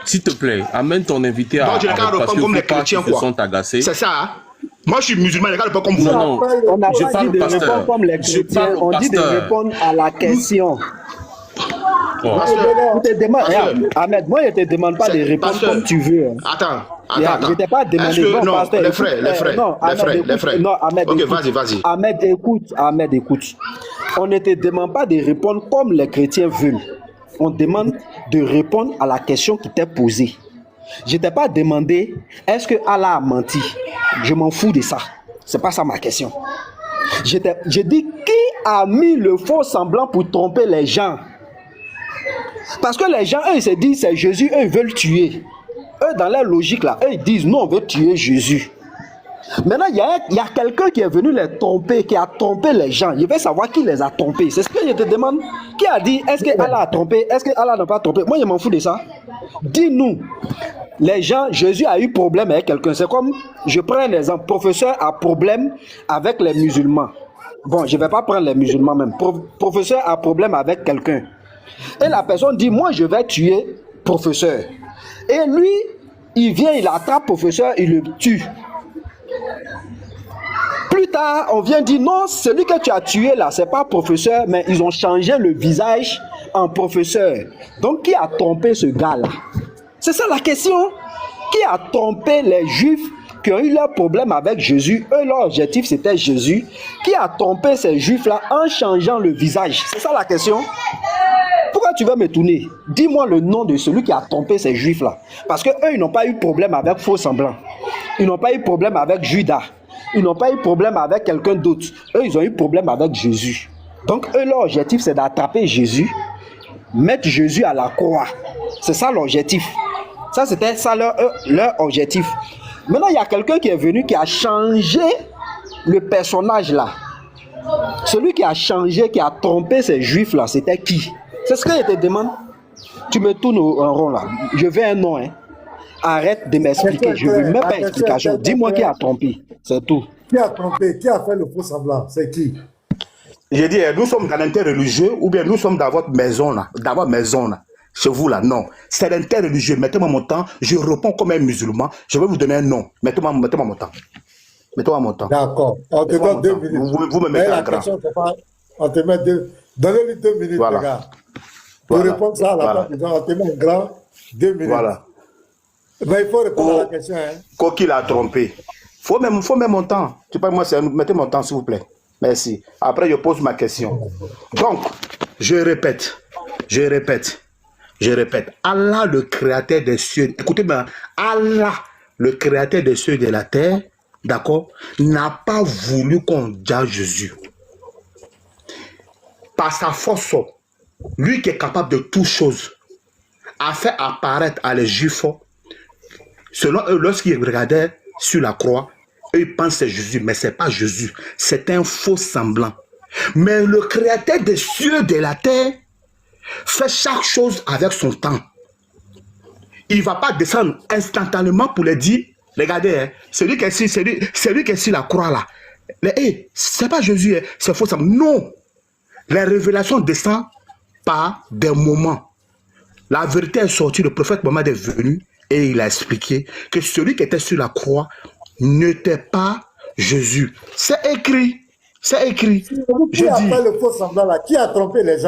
s'il te plaît, amène ton invité à Donc je regarde parce pas que comme faut les pas chrétiens qu'ils se quoi. sont agacés. C'est ça, hein? Moi je suis musulman, je regarde pas comme vous. Non, non, On n'a je pas parle dit de au pasteur. répondre comme les Je chrétiens, parle au on dit de pasteur. répondre à la question. Bon. On te demande, Pasteur. regarde, Ahmed, moi je te demande pas de répondre Pasteur. comme tu veux. Hein. Attends. Je ne t'ai pas demandé. Est-ce que, non, pasteur, les écoute, frères, non, Ahmed, les frères. Non, Ahmed, Ok, écoute. vas-y. Ahmed, écoute. On ne te demande pas de répondre comme les chrétiens veulent. On demande de répondre à la question qui t'est posée. Je ne t'ai pas demandé, est-ce que Allah a menti? Je m'en fous de ça. C'est pas ça ma question. Je dis, qui a mis le faux semblant pour tromper les gens? Parce que les gens, eux, ils se disent, c'est Jésus, eux, ils veulent tuer. Eux, dans leur logique, là, eux, ils disent, non, on veut tuer Jésus. Maintenant, il y a quelqu'un qui est venu les tromper, qui a trompé les gens. Je veux savoir qui les a trompés. C'est ce que je te demande. Qui a dit, est-ce que Allah a trompé? Est-ce que Allah n'a pas trompé? Moi, je m'en fous de ça. Dis-nous, les gens, Jésus a eu problème avec quelqu'un. C'est comme, je prends un exemple, professeur a problème avec les musulmans. Bon, je ne vais pas prendre les musulmans même. Professeur a problème avec quelqu'un. Et la personne dit, moi je vais tuer professeur. Et lui, il vient, il attrape professeur, il le tue. Plus tard, on vient dire, non, celui que tu as tué là, c'est pas professeur, mais ils ont changé le visage en professeur. Donc, qui a trompé ce gars-là? C'est ça la question. Qui a trompé les Juifs qui ont eu leur problème avec Jésus? Eux, leur objectif, c'était Jésus. Qui a trompé ces Juifs-là en changeant le visage? C'est ça la question. Pourquoi tu veux me tourner? Dis-moi le nom de celui qui a trompé ces Juifs-là. Parce qu'eux, ils n'ont pas eu problème avec faux semblants. Ils n'ont pas eu problème avec Judas. Ils n'ont pas eu problème avec quelqu'un d'autre. Eux, ils ont eu problème avec Jésus. Donc, eux, leur objectif, c'est d'attraper Jésus, mettre Jésus à la croix. C'est ça l'objectif. Ça, c'était ça leur objectif. Maintenant, il y a quelqu'un qui est venu, qui a changé le personnage là. Celui qui a changé, qui a trompé ces Juifs là, c'était qui? C'est ce que je te demande. Tu me tournes en rond là. Je veux un nom, hein. Arrête de m'expliquer. Je ne veux même pas explication. Dis-moi qui a trompé. C'est tout. Qui a trompé? Qui a fait le faux semblant? C'est qui? J'ai dit, nous sommes dans l'interreligieux ou bien nous sommes dans votre maison là, dans votre maison là. Chez vous là, non. C'est l'interreligieux. Mettez-moi mon temps. Je réponds comme un musulman. Je vais vous donner un nom. Mettez-moi mon temps. Mettez-moi mon temps. D'accord. On te donne 2 minutes. Vous me mettez à grand. On te met donnez-lui 2 minutes, Voilà. les gars. Pour répondre ça à la place, on te met un grand 2 minutes. Voilà. Mais il faut répondre à la question. Hein. Quoi qu'il a trompé. Faut même mon temps. Tu sais pas, moi, mettez mon temps, s'il vous plaît. Merci. Après, je pose ma question. Donc, je répète. Allah, le créateur des cieux, écoutez-moi, Allah, le créateur des cieux et de la terre, d'accord, n'a pas voulu qu'on dise Jésus. Par sa force, lui qui est capable de toutes choses, a fait apparaître à les Juifs, selon eux, lorsqu'ils regardaient sur la croix, eux, ils pensent que c'est Jésus, mais ce n'est pas Jésus. C'est un faux semblant. Mais le créateur des cieux et de la terre fait chaque chose avec son temps. Il ne va pas descendre instantanément pour les dire, regardez, hein, celui qui est sur la croix là, ce n'est pas Jésus, hein, c'est faux semblant. Non. Les révélations descendent par des moments. La vérité est sortie, le prophète Mohammed est venu et il a expliqué que celui qui était sur la croix n'était pas Jésus. C'est écrit. C'est écrit. Qui a fait le faux semblant là? Qui a trompé les gens?